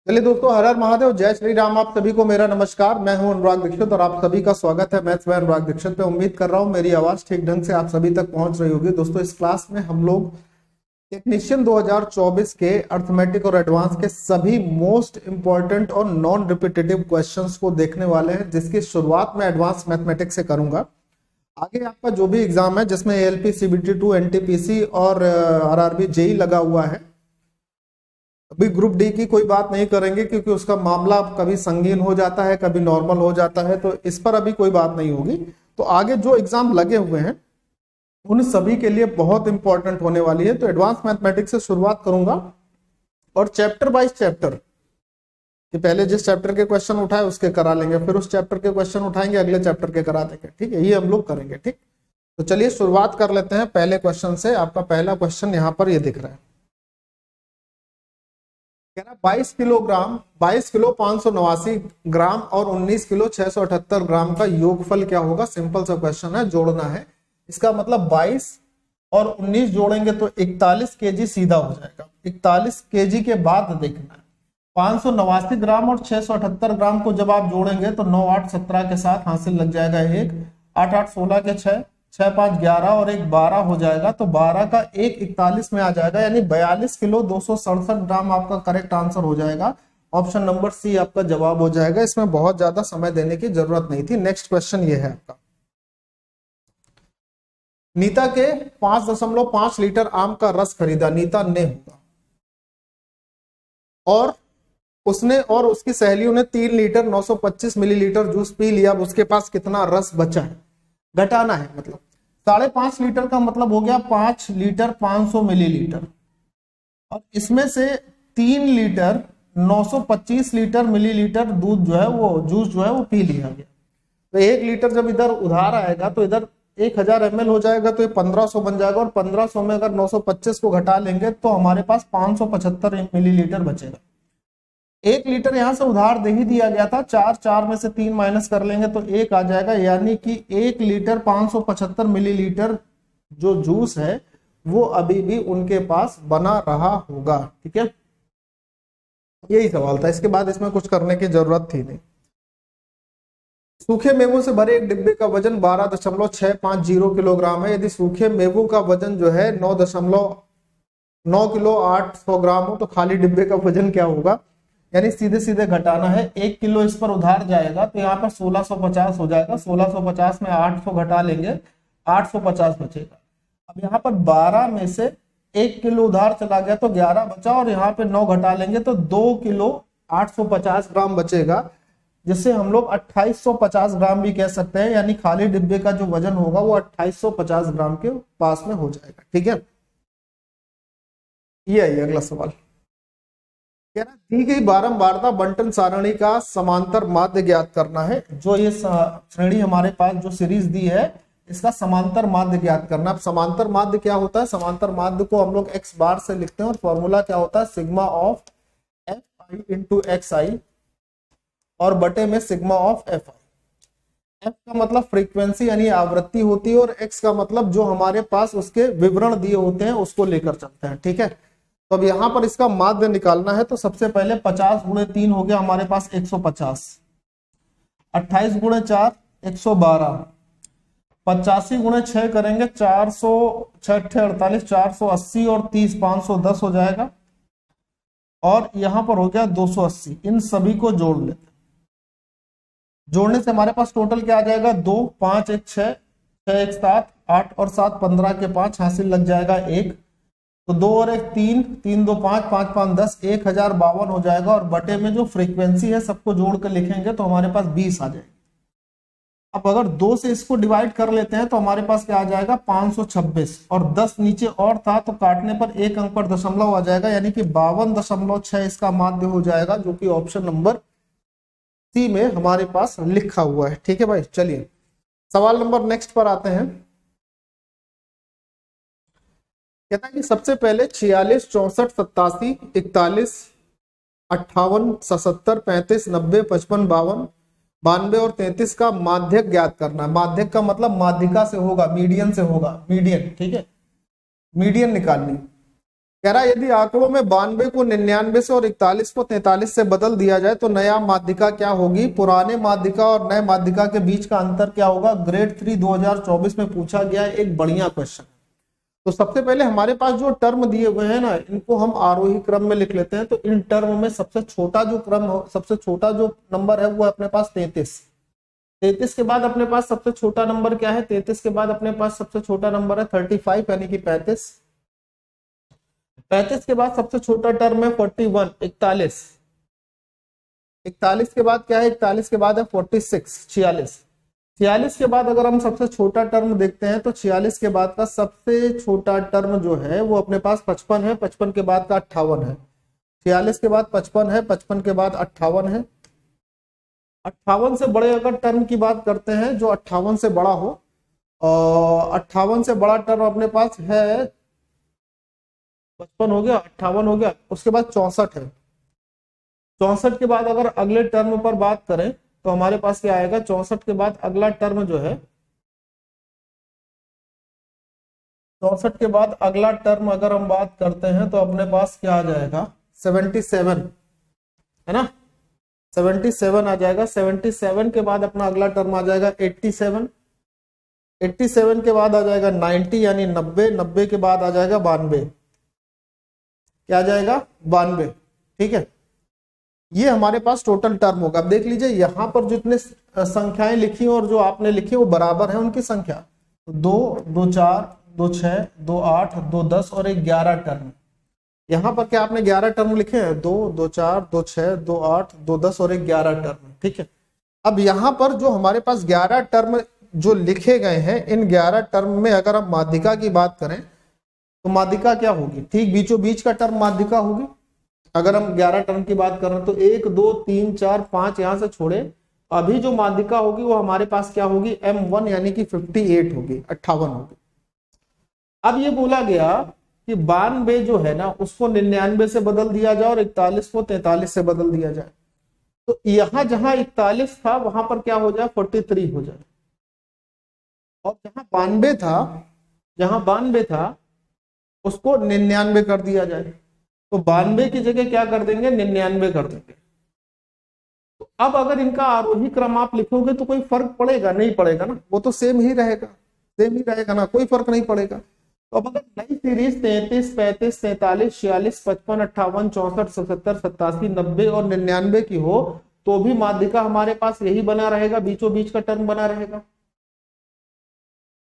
चलिए दोस्तों, हर हर महादेव, जय श्री राम। आप सभी को मेरा नमस्कार। मैं हूं अनुराग दीक्षित और आप सभी का स्वागत है मैथ्स बाय अनुराग दीक्षित पे। उम्मीद कर रहा हूं मेरी आवाज ठीक ढंग से आप सभी तक पहुंच रही होगी। दोस्तों, इस क्लास में हम लोग टेक्नीशियन 2024 के अर्थमेटिक और एडवांस के सभी मोस्ट इंपॉर्टेंट और नॉन रिपीटेटिव क्वेश्चंस को देखने वाले हैं, जिसकी शुरुआत मैं एडवांस मैथमेटिक्स से करूंगा। आगे आपका जो भी एग्जाम है जिसमें एएलपी, सीबीटी2, एनटीपीसी और आरआरबी जेई लगा हुआ है, अभी ग्रुप डी की कोई बात नहीं करेंगे क्योंकि उसका मामला कभी संगीन हो जाता है, कभी नॉर्मल हो जाता है, तो इस पर अभी कोई बात नहीं होगी। तो आगे जो एग्जाम लगे हुए हैं उन सभी के लिए बहुत इंपॉर्टेंट होने वाली है। तो एडवांस मैथमेटिक्स से शुरुआत करूंगा और चैप्टर बाय चैप्टर कि पहले जिस चैप्टर के क्वेश्चन उठाए उसके करा लेंगे, फिर उस चैप्टर के क्वेश्चन उठाएंगे, अगले चैप्टर के करा देंगे। ठीक है, ये हम लोग करेंगे। ठीक, तो चलिए शुरुआत कर लेते हैं पहले क्वेश्चन से। आपका पहला क्वेश्चन यहाँ पर ये दिख रहा है, 22 किलोग्राम, 22 किलो 589 ग्राम और 19 किलो 678 ग्राम का योगफल क्या होगा। सिंपल सा क्वेश्चन है, जोड़ना है। इसका मतलब 22 और 19 जोड़ेंगे तो 41 केजी सीधा हो जाएगा। 41 केजी के बाद देखना है 589 ग्राम और 678 ग्राम को जब आप जोड़ेंगे तो 9 8 17 के साथ हासिल लग जाएगा 1, 8 8 16 के 6, 6 5 11 और 1 12 हो जाएगा। तो 12 का 1 41 में आ जाएगा, यानी 42 किलो 267 ग्राम आपका करेक्ट आंसर हो जाएगा। ऑप्शन नंबर सी आपका जवाब हो जाएगा। इसमें बहुत ज्यादा समय देने की जरूरत नहीं थी। नेक्स्ट क्वेश्चन ये है आपका, नीता के 5.5 लीटर आम का रस खरीदा नीता ने होगा, और उसने और उसकी सहेलियों ने 3 लीटर 925 मिलीलीटर जूस पी लिया। अब उसके पास कितना रस बचा है, घटाना है। मतलब 5.5 लीटर का मतलब हो गया 5 लीटर 500 मिलीलीटर, और इसमें से 3 लीटर 925 लीटर मिलीलीटर दूध जो है वो जूस जो है वो पी लिया गया। तो 1 लीटर जब इधर उधार आएगा तो इधर 1000 ml हो जाएगा, तो ये 1500 बन जाएगा, और 1500 में अगर 925 को घटा लेंगे तो हमारे पास 575 मिलीलीटर बचेगा। 1 लीटर यहां से उधार दे ही दिया गया था, 4 में से 3 माइनस कर लेंगे तो 1 आ जाएगा, यानी कि 1 लीटर 575 मिलीलीटर जो जूस है वो अभी भी उनके पास बना रहा होगा। ठीक है, यही सवाल था, इसके बाद इसमें कुछ करने की जरूरत थी नहीं। सूखे मेवों से भरे एक डिब्बे का वजन 12.650 किलोग्राम है। यदि सूखे मेवों का वजन जो है 9.9 किलो 800 ग्राम हो तो खाली डिब्बे का वजन क्या होगा। यानी सीधे सीधे घटाना है। 1 किलो इस पर उधार जाएगा तो यहाँ पर 1650 हो जाएगा। 1650 में 800 घटा लेंगे, 850 बचेगा। अब यहाँ पर 12 में से 1 किलो उधार चला गया तो 11 बचा, और यहाँ पे 9 घटा लेंगे तो 2 किलो 850 ग्राम बचेगा, जिससे हम लोग 2850 ग्राम भी कह सकते हैं। यानी खाली डिब्बे का जो वजन होगा वो 2850 ग्राम के पास में हो जाएगा। ठीक है, ये है अगला सवाल। दी गई बारंबारता बंटन सारणी का समांतर माध्य ज्ञात करना है। जो ये श्रेणी हमारे पास जो सीरीज दी है इसका समांतर माध्य ज्ञात करना। अब समांतर माध्य क्या होता है, समांतर माध्य को हम लोग x बार से लिखते हैं और फॉर्मूला क्या होता है, sigma of F I into X I और बटे में sigma of F I. F का मतलब फ्रीक्वेंसी यानी आवृत्ति होती है, और एक्स का मतलब जो हमारे पास उसके विवरण दिए होते हैं उसको लेकर चलते हैं। ठीक है, तो अब यहां पर इसका माध्य निकालना है। तो सबसे पहले 50 गुणे 3 हो गया हमारे पास 150, 28 गुणे 4 112, 85 गुणे 6 करेंगे 400, 6 48, 480 और 30 510 हो जाएगा, और यहां पर हो गया 280। इन सभी को जोड़ लेते हैं। जोड़ने से हमारे पास टोटल क्या आ जाएगा, 2 5 1 6, 6 1 7, 8 और 7 15 के 5 हासिल लग जाएगा 1, तो 2 और 1 3, 3 2 5, 5 5 10, 1052 हो जाएगा। और बटे में जो फ्रीक्वेंसी है सबको जोड़ कर लिखेंगे तो हमारे पास 20 आ जाएगा। अब अगर 2 से इसको डिवाइड कर लेते हैं तो हमारे पास क्या आ जाएगा 526, और 10 नीचे और था तो काटने पर 1 अंक पर दशमलव आ जाएगा, यानी कि 52.6 इसका माध्य हो जाएगा, जो कि ऑप्शन नंबर सी में हमारे पास लिखा हुआ है। ठीक है भाई, चलिए सवाल नंबर नेक्स्ट पर आते हैं। कहता है कि सबसे पहले 46 64 87 41 58 77 35 90 55 52 92 और 33 का माध्यक ज्ञात करना है। माध्यक का मतलब माध्यिका से होगा, मीडियन से होगा, मीडियन। ठीक है, मीडियन निकालनी। कह रहा यदि आंकड़ों में 92 को 99 से और 41 को 43 से बदल दिया जाए तो नया माध्यिका क्या होगी। पुराने माध्यिका और नए माध्यिका के बीच का अंतर क्या होगा। ग्रेड 3 2024 में पूछा गया एक बढ़िया क्वेश्चन। तो सबसे पहले हमारे पास जो टर्म दिए हुए हैं ना, इनको हम आरोही क्रम में लिख लेते हैं। तो इन टर्म में सबसे छोटा जो सबसे छोटा जो नंबर है वो है अपने पास 33। 33 के बाद अपने पास सबसे छोटा नंबर क्या है। 33 के बाद अपने पास सबसे छोटा नंबर है 35 यानी कि 35। 35 के बाद सबसे छोटा टर्म है 41 41। 41 के बाद क्या है, 41 के बाद है 46 46। 46 के बाद अगर हम सबसे छोटा टर्म देखते हैं तो 46 के बाद का सबसे छोटा टर्म जो है वो अपने पास 55 है। 55 के बाद का 58 है। 46 के बाद 55 है, 55 के बाद 58 है। 58 से बड़े अगर टर्म की बात करते हैं, जो 58 से बड़ा हो, और 58 से बड़ा टर्म अपने पास है 55 हो गया, 58 हो गया, उसके बाद 64 है। 64 के बाद अगर अगले टर्म पर बात करें तो हमारे पास क्या आएगा। 64 के बाद अगला टर्म जो है, 64 के बाद अगला टर्म अगर हम बात करते हैं तो अपने पास क्या आ जाएगा 77, है ना। 77 आ जाएगा। 77 के बाद अपना अगला टर्म आ जाएगा 87। 87 के बाद आ जाएगा 90 यानी 90। 90 के बाद आ जाएगा 92। क्या आ जाएगा 92। ठीक है, ये हमारे पास टोटल टर्म होगा। अब देख लीजिए यहाँ पर जितने संख्याएं लिखी और जो आपने लिखी वो बराबर है उनकी संख्या। 2 2 4 2 6 2 8 2 10 और एक 11 टर्म। यहाँ पर क्या आपने 11 टर्म लिखे हैं। 2 2 4 2 6 2 8 2 10 और एक 11 टर्म। ठीक है, अब यहाँ पर जो हमारे पास 11 टर्म जो लिखे गए हैं, इन 11 टर्म में अगर हम माध्यिका की बात करें तो माध्यिका क्या होगी। ठीक बीचों बीच का टर्म माध्यिका होगी। अगर हम 11 टर्म की बात करें तो 1 2 3 4 5 यहां से छोड़े, अभी जो माध्यिका होगी वो हमारे पास क्या होगी M1 यानी कि 58 होगी, 58 होगी। अब ये बोला गया कि 92 जो है ना उसको 99 से बदल दिया जाए और 41 को 43 से बदल दिया जाए। तो यहां जहां 41 था वहां पर क्या हो जाए 43 हो जाए, और जहां 92 था उसको 99 कर दिया जाए। तो 92 की जगह क्या कर देंगे 99 कर देंगे। तो अब अगर इनका आरोही क्रम आप लिखोगे तो कोई फर्क पड़ेगा नहीं पड़ेगा ना, वो तो सेम ही रहेगा ना, कोई फर्क नहीं पड़ेगा। तो अब अगर नई सीरीज 33 35 43 46 55 58 64 77 87 90 और 99 की हो तो भी माध्यिका हमारे पास यही बना रहेगा, बीचों बीच का टर्म बना रहेगा,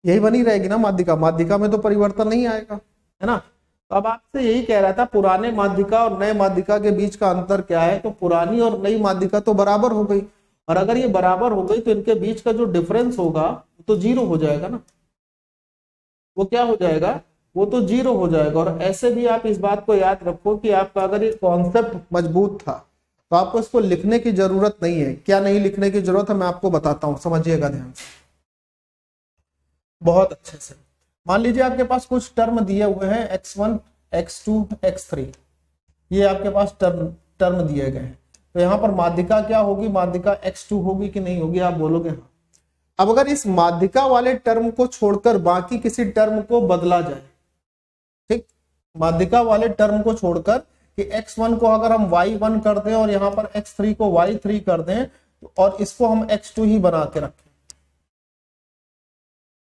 यही बनी रहेगी ना माध्यिका। माध्यिका में तो परिवर्तन नहीं आएगा, है ना। तो अब आपसे यही कह रहा था पुराने माध्यिका और नए माध्यिका के बीच का अंतर क्या है। तो पुरानी और नई माध्यिका तो बराबर हो गई, और अगर ये बराबर हो गई तो इनके बीच का जो डिफरेंस होगा तो 0 हो जाएगा ना। वो क्या हो जाएगा, वो तो 0 हो जाएगा। और ऐसे भी आप इस बात को याद रखो कि आपका अगर ये कॉन्सेप्ट मजबूत था तो आपको इसको लिखने की जरूरत नहीं है। क्या नहीं लिखने की जरूरत है मैं आपको बताता हूं, समझिएगा ध्यान से बहुत अच्छे से। मान लीजिए आपके पास कुछ टर्म दिए हुए हैं x1 x2 x3, ये आपके पास टर्म दिए गए हैं। तो यहाँ पर माध्यिका क्या होगी, माध्यिका x2 होगी कि नहीं होगी, आप बोलोगे हाँ। अब अगर इस माध्यिका वाले टर्म को छोड़कर बाकी किसी टर्म को बदला जाए, ठीक, माध्यिका वाले टर्म को छोड़कर कि x1 को अगर हम y1 कर दें और यहाँ पर x3 को y3 कर दें और इसको हम x2 ही बना के रखें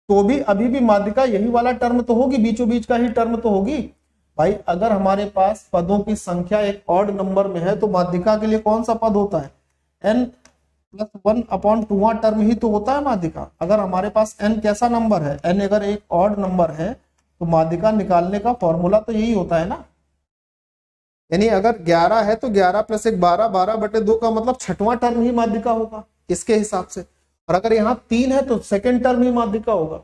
तो भी अभी भी माध्यिका यही वाला टर्म तो होगी, बीचों बीच का ही टर्म तो होगी भाई। अगर हमारे पास पदों की संख्या एक ऑड नंबर में है तो माध्यिका के लिए कौन सा पद होता है n+1/2 टर्म ही तो होता है माध्यिका। अगर हमारे पास n कैसा नंबर है, n अगर एक ऑड नंबर है तो माध्यिका निकालने का फॉर्मूला तो यही होता है ना। यानी अगर 11 है तो 11 + 1 12, 12/2 का मतलब 6वां टर्म ही माध्यिका होगा इसके हिसाब से। और अगर यहाँ 3 है तो सेकंड टर्म ही माध्यिका होगा।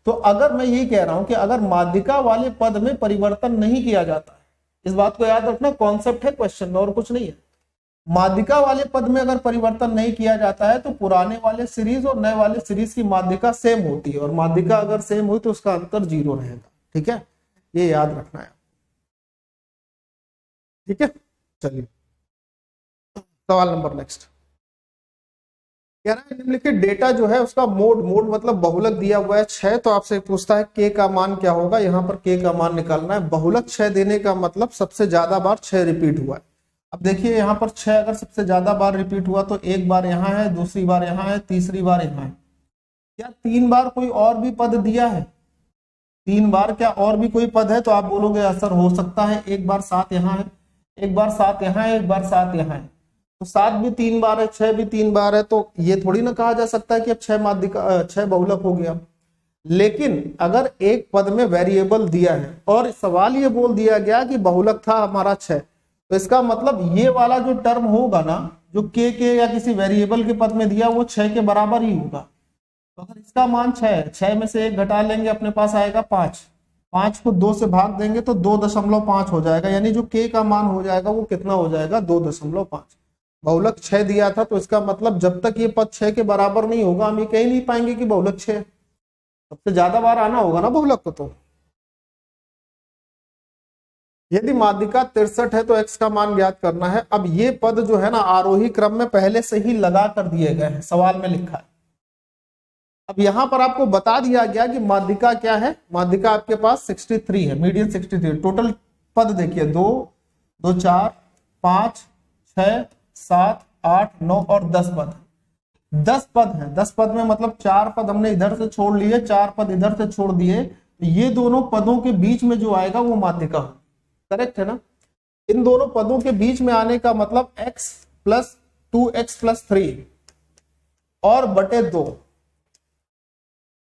तो अगर मैं यही कह रहा हूं कि अगर माध्यिका वाले पद में परिवर्तन नहीं किया जाता है, इस बात को याद रखना, कॉन्सेप्ट है क्वेश्चन में और कुछ नहीं है। माध्यिका वाले पद में अगर परिवर्तन नहीं किया जाता है तो पुराने वाले सीरीज और नए वाले सीरीज की माध्यिका सेम होती है, और माध्यिका अगर सेम हुई तो उसका अंतर 0 रहेगा। ठीक है, ये याद रखना है। ठीक है, चलिए सवाल नंबर नेक्स्ट। कह रहा है निम्नलिखित डेटा जो है उसका मोड मतलब बहुलक दिया हुआ है 6, तो आपसे पूछता है के का मान क्या होगा। यहाँ पर के का मान निकालना है। बहुलक 6 देने का मतलब सबसे ज्यादा बार 6 रिपीट हुआ है। अब देखिए यहाँ पर 6 अगर सबसे ज्यादा बार रिपीट हुआ तो एक बार यहाँ है, दूसरी बार यहाँ है, तीसरी बार यहाँ है। क्या 3 बार कोई और भी पद दिया है? 3 बार क्या और भी कोई पद है? तो आप बोलोगे असर हो सकता है, एक बार 7 यहाँ है, एक बार 7 यहाँ है, एक बार 7 यहाँ है, तो 7 भी 3 बार है, 6 भी 3 बार है। तो ये थोड़ी ना कहा जा सकता है कि अब 6 माध्यिका 6 बहुलक हो गया। लेकिन अगर एक पद में वेरिएबल दिया है और सवाल ये बोल दिया गया कि बहुलक था हमारा 6, तो इसका मतलब ये वाला जो टर्म होगा ना, जो के या किसी वेरिएबल के पद में दिया, वो 6 के बराबर ही होगा। तो अगर इसका मान 6 है, 6 में से 1 घटा लेंगे, अपने पास आएगा 5, 5 को 2 से भाग देंगे तो 2.5 हो जाएगा, यानी जो के का मान हो जाएगा वो कितना हो जाएगा? 2.5। बहुलक 6 दिया था, तो इसका मतलब जब तक ये पद 6 के बराबर नहीं होगा हम ये कह ही नहीं पाएंगे कि बहुलक 6। सबसे ज्यादा बार आना होगा ना बहुलक को। तो यदि माध्यिका 63 है तो x का मान ज्ञात करना है। अब ये पद जो है ना आरोही क्रम में पहले से ही लगा कर दिए गए हैं, सवाल में लिखा है। अब यहां पर आपको बता दिया गया कि माध्यिका क्या है। माध्यिका आपके पास 63 है, मीडियन 63। टोटल पद देखिए 2, 2, 4, 5, 6, 7, 8, 9 और 10 पद। 10 पद है। 10 पद में मतलब 4 पद हमने इधर से छोड़ लिए, 4 पद इधर से छोड़ दिए, तो ये दोनों पदों के बीच में जो आएगा वो माध्यिका हो। करेक्ट है ना? इन दोनों पदों के बीच में आने का मतलब x प्लस 2x प्लस 3 और बटे 2।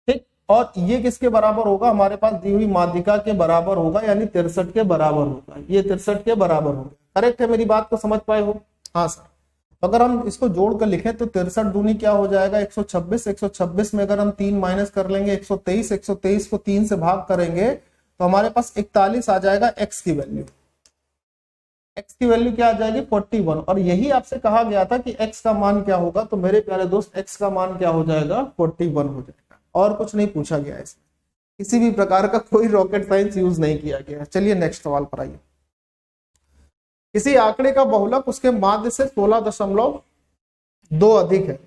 ठीक, और ये किसके बराबर होगा? हमारे पास दी हुई माध्यिका के बराबर होगा, यानी 63 के बराबर होगा। ये 63 के बराबर होगा। करेक्ट है? मेरी बात को समझ पाए हो? हाँ सर। तो अगर हम इसको जोड़कर लिखें तो 63 दूनी क्या हो जाएगा? 126। 126 में अगर हम 3 माइनस कर लेंगे 123, 123 को 3 से भाग करेंगे तो हमारे पास 41 आ जाएगा x की वैल्यू। x की वैल्यू क्या आ जाएगी? 41। और यही आपसे कहा गया था कि x का मान क्या होगा। तो मेरे प्यारे दोस्त x का मान क्या हो जाएगा? 41 हो जाएगा। और कुछ नहीं पूछा गया इसमें, किसी भी प्रकार का कोई रॉकेट साइंस यूज नहीं किया गया। चलिए नेक्स्ट सवाल पर आइए। किसी आंकड़े का बहुलक उसके माध्य से 16.2 अधिक है।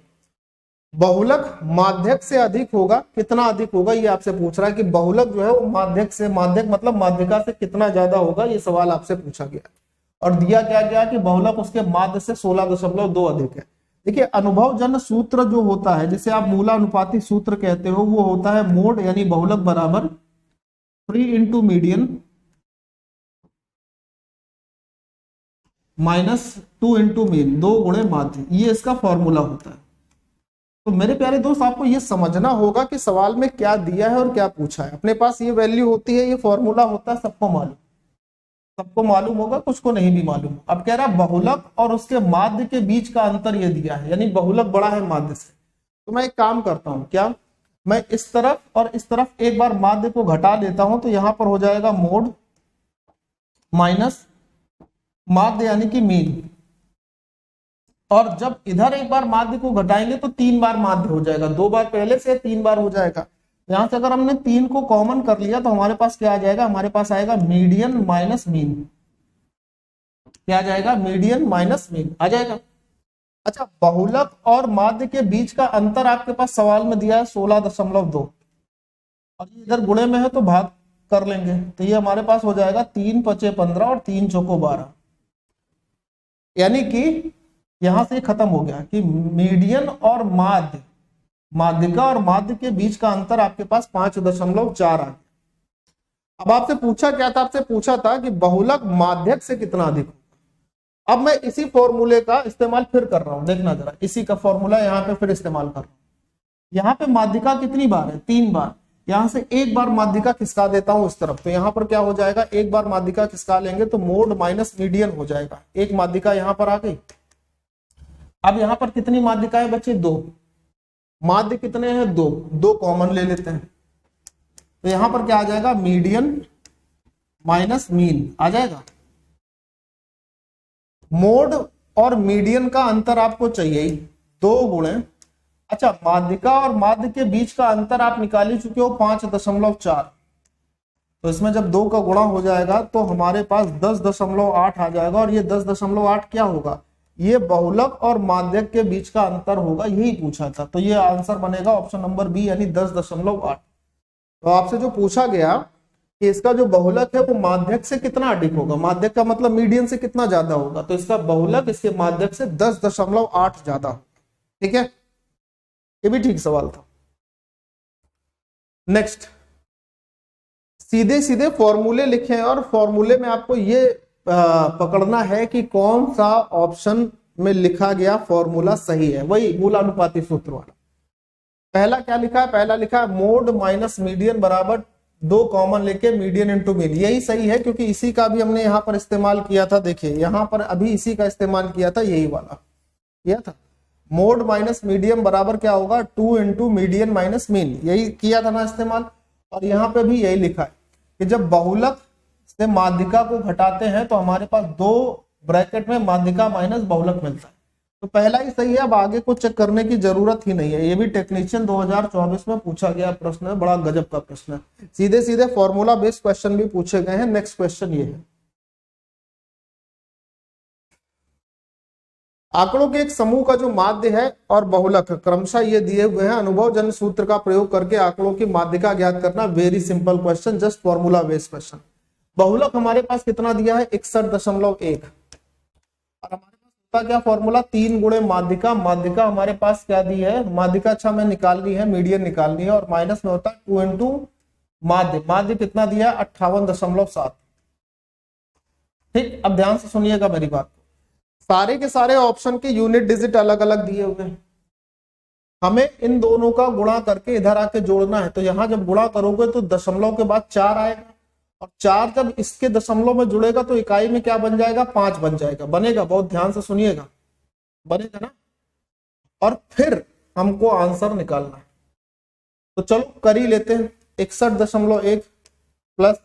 बहुलक माध्यक से अधिक होगा, कितना अधिक होगा ये आपसे पूछ रहा है कि बहुलक जो है वो माध्यक से, माध्यक मतलब माध्यिका से कितना ज्यादा होगा, ये सवाल आपसे पूछा गया। और दिया क्या गया कि बहुलक उसके माध्य से 16.2 अधिक है। देखिए अनुभवजन्य सूत्र जो होता है, जिसे आप मूलानुपाती सूत्र कहते हो, वो होता है मोड यानी बहुलक बराबर 3 into median minus 2 into mean, 2 गुणे माध्य। ये इसका फॉर्मूला होता है। तो मेरे प्यारे दोस्त आपको ये समझना होगा कि सवाल में क्या दिया है और क्या पूछा है। अपने पास ये वैल्यू होती है, ये फॉर्मूला होता है, सबको मालूम होगा, कुछ को नहीं भी मालूम। अब कह रहा बहुलक और उसके माध्य के बीच का अंतर ये दिया है, यानी बहुलक बड़ा है माध्य से। तो मैं एक काम करता हूं, क्या मैं इस तरफ और इस तरफ एक बार माध्य को घटा लेता हूं, तो यहां पर हो जाएगा मोड माइनस माध्य यानी कि मीन। और जब इधर एक बार माध्य को घटाएंगे तो 3 बार माध्य हो जाएगा, 2 बार पहले से 3 बार हो जाएगा। यहां से अगर हमने 3 को कॉमन कर लिया तो हमारे पास क्या आ जाएगा? हमारे पास आएगा मीडियन माइनस मीन। क्या आ जाएगा? मीडियन माइनस मीन आ जाएगा। अच्छा, बहुलक और माध्य के बीच का अंतर आपके पास सवाल में दिया है 16.2, और ये इधर गुणे में है तो भाग कर लेंगे, तो ये हमारे पास हो जाएगा 3 × 5 = 15 और 3 × 4 = 12। यानी कि यहां से खत्म हो गया कि मीडियन और माध्य, माध्यिका और माध्य के बीच का अंतर आपके पास 5.4 आ गया। अब आपसे पूछा क्या था? आपसे पूछा था कि बहुलक माध्यक से कितना अधिक होगा। अब मैं इसी फॉर्मूले का इस्तेमाल फिर कर रहा हूं, देखना जरा, इसी का फॉर्मूला यहाँ पे फिर इस्तेमाल कर रहा हूं। यहाँ पे माध्यिका कितनी बार है? 3 बार। यहां से एक बार माध्यिका खिसका देता हूं इस तरफ, तो यहाँ पर क्या हो जाएगा? एक बार माध्यिका खिसका लेंगे तो मोड माइनस मीडियन हो जाएगा। एक माध्यिका यहाँ पर आ गई। अब यहां पर कितनी माध्यिकाएं बचे? 2। माध्य कितने हैं? 2। 2 कॉमन ले लेते हैं, तो यहां पर क्या आ जाएगा? मीडियन माइनस मीन आ जाएगा। मोड और मीडियन का अंतर आपको चाहिए 2 गुणे, अच्छा माध्यिका और माध्य के बीच का अंतर आप निकाल ही चुके हो 5.4, तो इसमें जब 2 का गुणा हो जाएगा तो हमारे पास 10.8 आ जाएगा। और ये 10.8 क्या होगा? ये बहुलक और माध्यक के बीच का अंतर होगा, यही पूछा था। तो ये आंसर बनेगा ऑप्शन नंबर बी यानी 10.8। तो आपसे जो पूछा गया कि इसका जो बहुलक है वो माध्यक से कितना अधिक होगा, माध्यक का मतलब मीडियन से कितना ज्यादा होगा, तो इसका बहुलक इसके माध्यक से 10.8 ज्यादा होगा। ठीक है, ये भी ठीक सवाल था। नेक्स्ट, सीधे सीधे फॉर्मूले लिखे और फॉर्मूले में आपको ये पकड़ना है कि कौन सा ऑप्शन में लिखा गया फॉर्मूला सही है, वही मूलानुपाती सूत्र वाला। पहला क्या लिखा है, पहला लिखा है मोड माइनस मीडियन बराबर 2 कॉमन लेके मीडियन इंटू मीन। यही सही है क्योंकि इसी का भी हमने यहाँ पर इस्तेमाल किया था। देखिए यहाँ पर अभी इसी का इस्तेमाल किया था, यही वाला किया था। मोड माइनस मीडियम बराबर क्या होगा, 2 इंटू मीडियन माइनस मीन, यही किया था ना इस्तेमाल। और यहाँ पे भी यही लिखा है कि जब बहुलक से माध्यिका को घटाते हैं तो हमारे पास 2 ब्रैकेट में माध्यिका माइनस बहुलक मिलता है। तो पहला ही सही है, अब आगे को चेक करने की जरूरत ही नहीं है। ये भी टेक्नीशियन 2024 में पूछा गया प्रश्न है, बड़ा गजब का प्रश्न है। सीधे सीधे फॉर्मूला बेस्ड क्वेश्चन भी पूछे गए हैं। नेक्स्ट क्वेश्चन ये है, आंकड़ों के एक समूह का जो माध्य है और बहुलक क्रमशः ये दिए हुए हैं। अनुभवजन्य सूत्र का प्रयोग करके आंकड़ों की माध्यिका ज्ञात करना। Very simple question, just formula based question. बहुलक हमारे पास कितना दिया है, 61.1। और हमारे पास होता क्या फॉर्मूला, 3 गुणे माध्यिका। माध्यिका हमारे पास क्या दी है, माध्यिका अच्छा में निकालनी है, मीडियन निकालनी है, और माइनस में होता है 2 इंटू माध्य। माध्य कितना दिया है, 58.7। ठीक, अब ध्यान से सुनिएगा मेरी बात। सारे के सारे ऑप्शन के यूनिट डिजिट अलग अलग दिए हुए हैं, हमें इन दोनों का गुणा करके इधर आके जोड़ना है। तो यहां जब गुणा करोगे तो दशमलव के बाद 4 आएगा, और 4 जब इसके दशमलव में जुड़ेगा तो इकाई में क्या बन जाएगा, 5 बन जाएगा। बनेगा, बहुत ध्यान से सुनिएगा, बनेगा ना। और फिर हमको आंसर निकालना है, तो चलो कर ही लेते हैं। 61.1 प्लस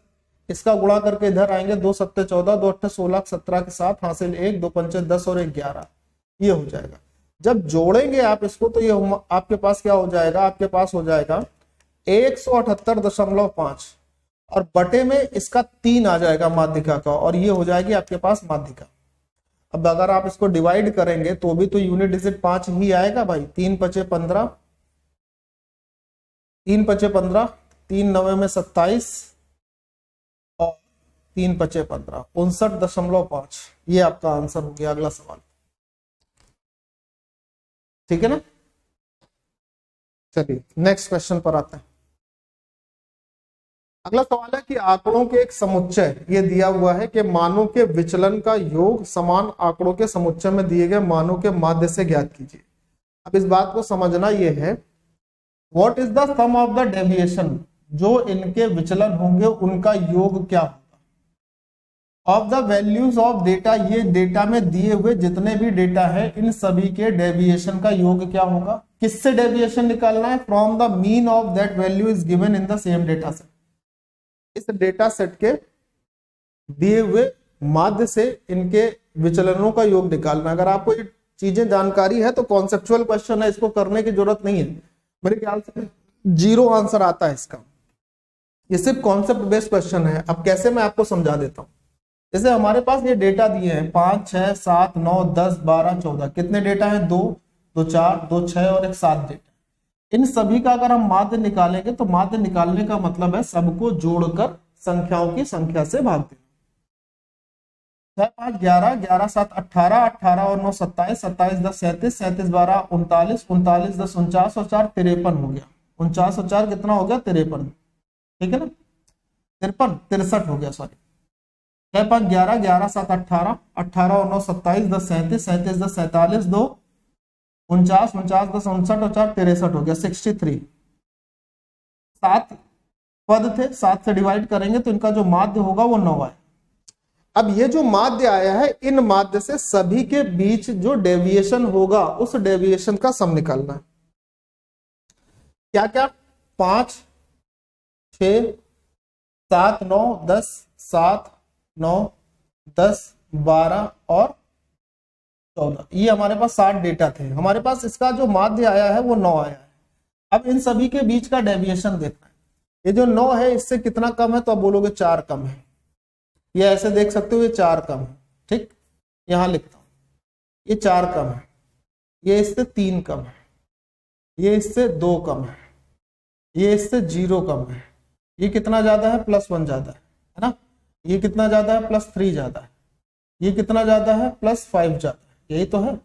इसका गुणा करके इधर आएंगे, 2 7 14, 2 8 16, 17 के साथ हासिल 1, 2 5 10 और 1 11, ये हो जाएगा। जब जोड़ेंगे आप इसको तो ये आपके पास क्या हो जाएगा, आपके पास हो जाएगा 178.5, और बटे में इसका 3 आ जाएगा माध्यिका का, और ये हो जाएगी आपके पास माध्यिका। अब अगर आप इसको डिवाइड करेंगे तो भी तो यूनिट डिजिट 5 ही आएगा भाई। 3 5 15, 3 5 15, 3 9 में 27 और 3 5 15, 59.5। ये आपका आंसर हो गया। अगला सवाल, ठीक है ना। चलिए नेक्स्ट क्वेश्चन पर आते हैं। अगला सवाल है कि आंकड़ों के एक समुच्चय, ये दिया हुआ है कि मानों के विचलन का योग समान आंकड़ों के समुच्चय में दिए गए मानों के माध्य से ज्ञात कीजिए। अब इस बात को समझना ये है, what is the sum of the deviation, जो इनके विचलन होंगे उनका योग क्या होगा। Of the values of data, ये डेटा में दिए हुए जितने भी डेटा है इन सभी के डेविएशन का योग क्या होगा। किससे डेविएशन निकालना है, from the mean of that value is given in the same data set. इस डेटा सेट के दिए हुए माध्य से इनके विचलनों का योग निकालना। अगर आपको ये चीजें जानकारी है तो कॉन्सेप्चुअल क्वेश्चन है, इसको करने की जरूरत नहीं है। मेरे ख्याल से 0 आंसर आता है इसका। ये सिर्फ कॉन्सेप्ट बेस्ड क्वेश्चन है। अब कैसे, मैं आपको समझा देता हूं। जैसे हमारे पास ये डेटा दिए हैं 5 6 7 9 10 12 14, कितने डेटा है, 2 2 4 2 6 और 1 7 डेटा। इन सभी का अगर हम माध्य निकालेंगे तो माध्य निकालने का मतलब है सबको जोड़कर संख्याओं की संख्या से भाग देना। 6 5 11, 11 7 18, 18 और 9 27, 27 10 37, 37 12 39, 39 10 49 और 4 53 हो गया। 49 और 4 कितना हो गया, 53। ठीक है ना, 53 63 हो गया, सॉरी। 6 5 11, 11 7 18, 18 और 9 27, 10 37, 37 10 47, 2 49, 49 10 59 और 4 63 हो गया, 63। 7 पद थे, 7 से डिवाइड करेंगे तो इनका जो माध्य होगा वो 9 आए। अब ये जो माध्य आया है, इन माध्य से सभी के बीच जो डेविएशन होगा उस डेविएशन का सम निकालना है। क्या क्या, 5 6 7 9 10, 7 9 10 12 और 14, ये हमारे पास 60 डेटा थे। हमारे पास इसका जो माध्य आया है वो 9 आया है। अब इन सभी के बीच का डेविएशन देखना है। ये जो 9 है इससे कितना कम है, तो आप बोलोगे 4 कम है। ये ऐसे देख सकते हो, ये 4 कम है। ठीक, यहां लिखता हूं, ये 4 कम है, ये इससे 3 कम है, ये इससे 2 कम है, ये इससे 0 कम है, ये कितना ज्यादा है +1 ज्यादा है ना, ये कितना ज्यादा है +3 ज्यादा है, ये कितना ज्यादा है +5 ज्यादा है, यही तो है।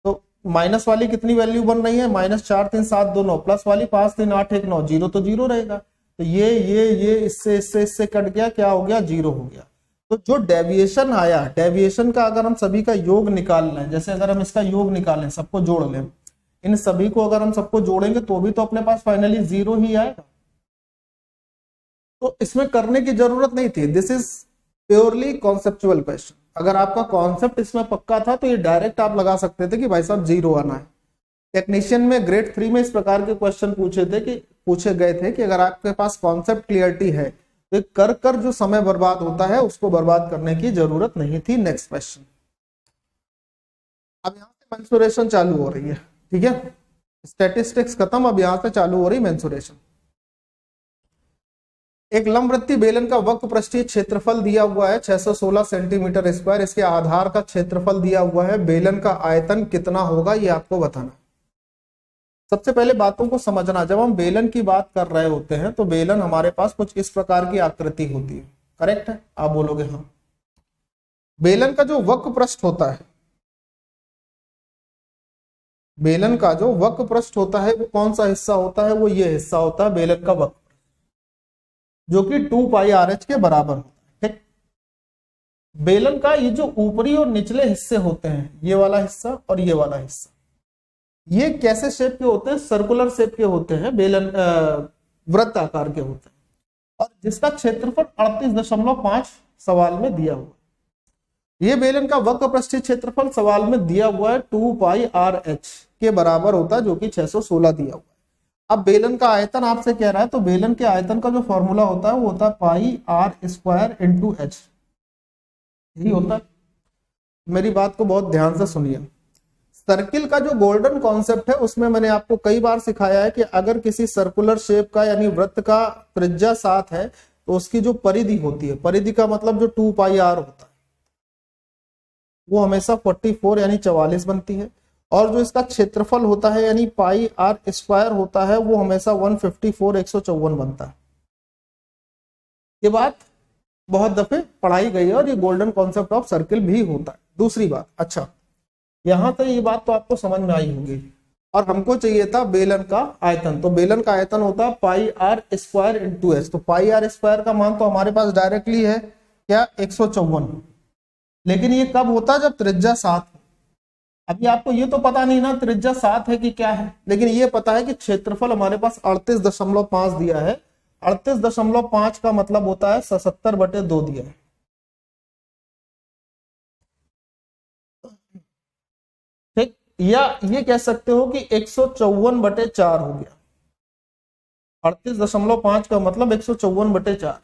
तो माइनस वाली कितनी वैल्यू बन रही है, -4 3 7 2 9, प्लस वाली 5 3 8 1 9, 0 तो 0 रहेगा। तो ये इससे कट गया, क्या हो गया 0 हो गया। तो जो डेविएशन आया, डेविएशन का अगर हम सभी का योग निकाल लें, जैसे अगर हम इसका योग निकालें, सबको जोड़ लें, इन सभी को अगर हम सबको जोड़ेंगे तो भी तो अपने पास फाइनली 0 ही आएगा। तो इसमें करने की जरूरत नहीं थी, this is purely conceptual question. अगर आपका कॉन्सेप्ट इसमें पक्का था तो ये डायरेक्ट आप लगा सकते थे कि भाई साहब 0 आना है। टेक्नीशियन में ग्रेड 3 में इस प्रकार के क्वेश्चन पूछे गए थे कि अगर आपके पास कॉन्सेप्ट क्लियरिटी है तो कर जो समय बर्बाद होता है उसको बर्बाद करने की जरूरत नहीं थी। नेक्स्ट क्वेश्चन, अब यहाँ से मेंसुरेशन चालू हो रही है, ठीक है, स्टैटिस्टिक्स खत्म, अब यहां से चालू हो रही मेंसुरेशन। एक लंबवृत्तीय बेलन का वक्र पृष्ठीय क्षेत्रफल दिया हुआ है 616 सेंटीमीटर स्क्वायर, इसके आधार का क्षेत्रफल दिया हुआ है, बेलन का आयतन कितना होगा ये आपको बताना। सबसे पहले बातों को समझना, जब हम बेलन की बात कर रहे होते हैं तो बेलन हमारे पास कुछ इस प्रकार की आकृति होती है, करेक्ट है, आप बोलोगे हाँ। बेलन का जो वक्र पृष्ठ होता है, बेलन का जो वक्र पृष्ठ होता है वो कौन सा हिस्सा होता है, वो ये हिस्सा होता है बेलन का वक्र, जो कि 2πRh के बराबर होता है। ठीक, बेलन का ये जो ऊपरी और निचले हिस्से होते हैं, ये वाला हिस्सा और ये वाला हिस्सा, ये कैसे शेप के होते हैं, सर्कुलर शेप के होते हैं, बेलन वृत्त आकार के होते हैं, और जिसका क्षेत्रफल 38.5 सवाल में दिया हुआ है। ये बेलन का वक्र पृष्ठीय क्षेत्रफल सवाल में दिया हुआ है 2πRh के बराबर होता है, जो कि 616 दिया हुआ है। अब बेलन का आयतन आपसे कह रहा है, तो बेलन के आयतन का जो फॉर्मूला होता है वो होता है πr² × h, यही होता है। मेरी बात को बहुत ध्यान से सुनिए। सर्किल का जो गोल्डन कॉन्सेप्ट है उसमें मैंने आपको कई बार सिखाया है कि अगर किसी सर्कुलर शेप का यानी वृत्त का त्रिज्या 7 है तो उसकी जो परिधि होती है, परिधि का मतलब जो 2πr होता है वो हमेशा 44 यानी 44 बनती है, और जो इसका क्षेत्रफल होता है यानी πr² होता है वो हमेशा 154 154 बनता है। ये बात बहुत दफे पढ़ाई गई है और ये गोल्डन कॉन्सेप्ट ऑफ सर्किल भी होता है। दूसरी बात, अच्छा यहां तक ये बात तो आपको समझ में आई होगी, और हमको चाहिए था बेलन का आयतन, तो बेलन का आयतन होता है πr² × h। तो πr² का मान तो हमारे पास डायरेक्टली है क्या 154, लेकिन ये कब होता है जब त्रिज्या 7। अभी आपको ये तो पता नहीं ना त्रिज्या 7 है कि क्या है, लेकिन ये पता है कि क्षेत्रफल हमारे पास 38.5 दिया है, 38.5 का मतलब होता है 77/2 दिया है। ठीक, या ये कह सकते हो कि 154/4 हो गया, 38.5 का मतलब 154/4।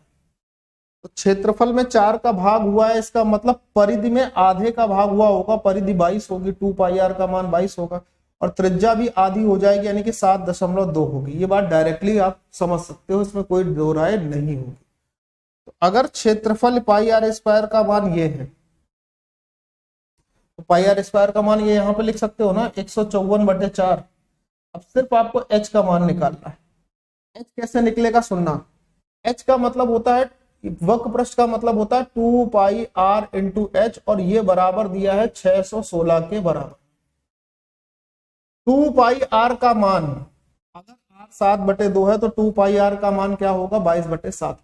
तो क्षेत्रफल में 4 का भाग हुआ है, इसका मतलब परिधि में आधे का भाग हुआ होगा, परिधि 22 होगी, 2πr का मान 22 होगा, और त्रिज्या भी आधी हो जाएगी यानी कि 7.2 होगी। ये बात डायरेक्टली आप समझ सकते हो, इसमें कोई दो राय नहीं होगी। तो अगर क्षेत्रफल πr² का मान ये है तो πr² का मान ये यहाँ पे लिख सकते हो ना 154/4। अब सिर्फ आपको h का मान निकालना है। h कैसे निकलेगा सुनना, h का मतलब होता है, वक्र पृष्ठ का मतलब होता है 2πr × h, और ये बराबर दिया है 616 के बराबर। 2πr का मान अगर r 7/2 है तो 2πr का मान क्या होगा 22/7।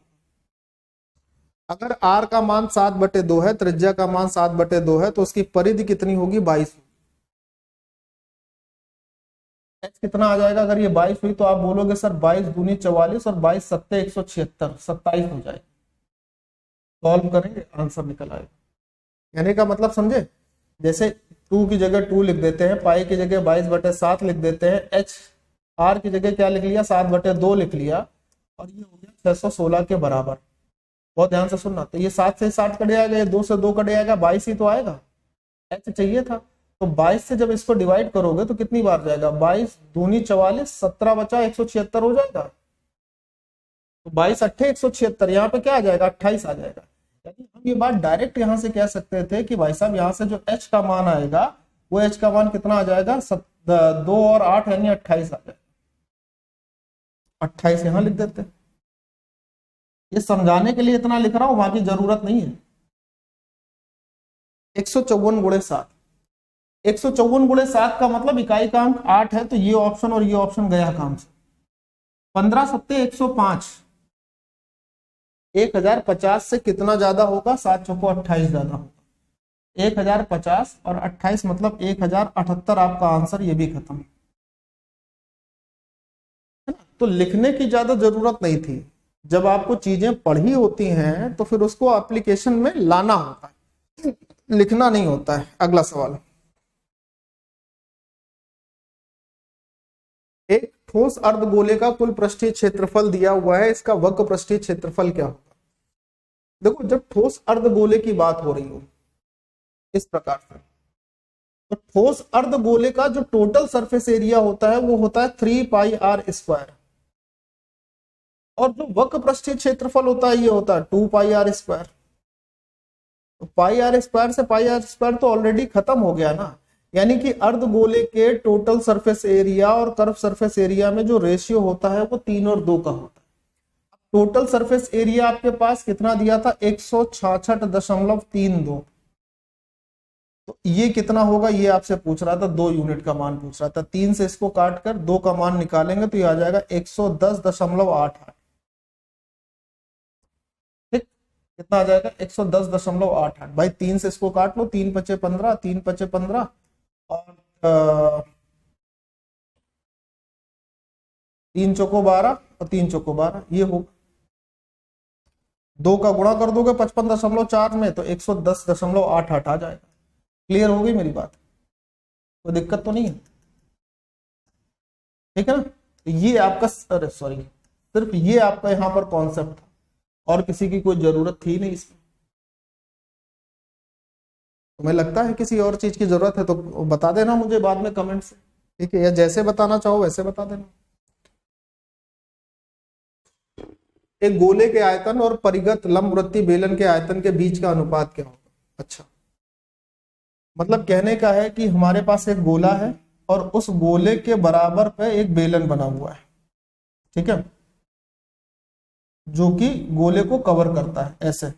अगर r का मान 7/2 है, त्रिज्या का मान 7/2 है, तो उसकी परिधि कितनी होगी 22। h कितना आ जाएगा, अगर ये 22 हुई तो आप बोलोगे सर 22 दूनी 44 और 22 सत्ते 176, 27 हो जाएगा। सॉल्व करेंगे आंसर निकल आएगा। यानी का मतलब समझे, जैसे 2 की जगह 2 लिख देते हैं, पाई की जगह 22/7 लिख देते हैं, h r की जगह क्या लिख लिया 7/2 लिख लिया, और ये हो गया 616 के बराबर। बहुत ध्यान से सुनना, तो ये 7 से 7 कट जाएगा, ये 2 से 2 कट जाएगा, 22 ही तो आएगा, h चाहिए था। तो 22 से जब इसको डिवाइड करोगे तो कितनी बार जाएगा, 22 दूनी 44, 17 बचा 176 हो जाएगा। तो 22 8 176, यहाँ पे क्या आ जाएगा 28 आ जाएगा। यानी हम ये बात डायरेक्ट यहाँ से कह सकते थे कि भाई साहब यहाँ से जो h का मान आएगा वो h का मान कितना आ जाएगा 2 और 8 यानी 28 आ जाएगा। 28 यहां लिख देते हैं। ये समझाने के लिए इतना लिख रहा हूं, वहां की जरूरत नहीं है। 154 गुणे 7, 154 गुणे 7 का मतलब इकाई का अंक 8 है, तो ये ऑप्शन और ये ऑप्शन गया काम से। 15 सत्ते 105, 1050 से कितना ज्यादा होगा? 7 चौको 28 ज्यादा होगा। 1050 और 28 मतलब 1078 आपका आंसर, ये भी खत्म है ना। तो लिखने की ज्यादा जरूरत नहीं थी। जब आपको चीजें पढ़ी होती हैं तो फिर उसको एप्लीकेशन में लाना होता है, लिखना नहीं होता है। अगला सवाल, एक ठोस अर्धगोले का कुल पृष्ठीय क्षेत्रफल दिया हुआ है, इसका वक्र पृष्ठीय क्षेत्रफल क्या होगा? देखो, जब ठोस अर्धगोले की बात हो रही हो इस प्रकार से, तो ठोस अर्धगोले का जो टोटल सरफेस एरिया होता है वो होता है 3 पाई आर स्क्वायर, और जो वक्र पृष्ठीय क्षेत्रफल होता है ये होता है 2 पाई आर स्क्वायर। तो पाई आर स्क्वायर से पाई आर स्क्वायर तो ऑलरेडी खत्म हो गया ना, यानी कि अर्धगोले के टोटल सरफेस एरिया और कर्व सरफेस एरिया में जो रेशियो होता है वो 3 और 2 का होता है। टोटल सरफेस एरिया आपके पास कितना दिया था? 166.32। तो ये कितना होगा ये आपसे पूछ रहा था, 2 यूनिट का मान पूछ रहा था। 3 से इसको काट कर 2 का मान निकालेंगे तो ये आ जाएगा 110.88। ठीक, कितना आ जाएगा? 110.88। भाई 3 से इसको काट लो, 3 पचे 15, 3 पचे 15 और 3 चौको 12 और 3 चौको 12, ये होगा। 2 का गुणा कर दोगे 55.4 में तो 110.88 आ जाएगा। क्लियर हो गई मेरी बात? कोई दिक्कत तो नहीं है? ठीक है ना। तो ये आपका, अरे सॉरी, सिर्फ ये आपका यहां पर कॉन्सेप्ट था और किसी की कोई जरूरत थी नहीं इसमें। तुम्हें लगता है किसी और चीज की जरूरत है तो बता देना मुझे बाद में कमेंट से, ठीक है, या जैसे बताना चाहो वैसे बता देना। एक गोले के आयतन और परिगत लंबवृत्तीय बेलन के आयतन के बीच का अनुपात क्या होगा? अच्छा, मतलब कहने का है कि हमारे पास एक गोला है और उस गोले के बराबर पे एक बेलन बना हुआ है, ठीक है, जो कि गोले को कवर करता है। ऐसे,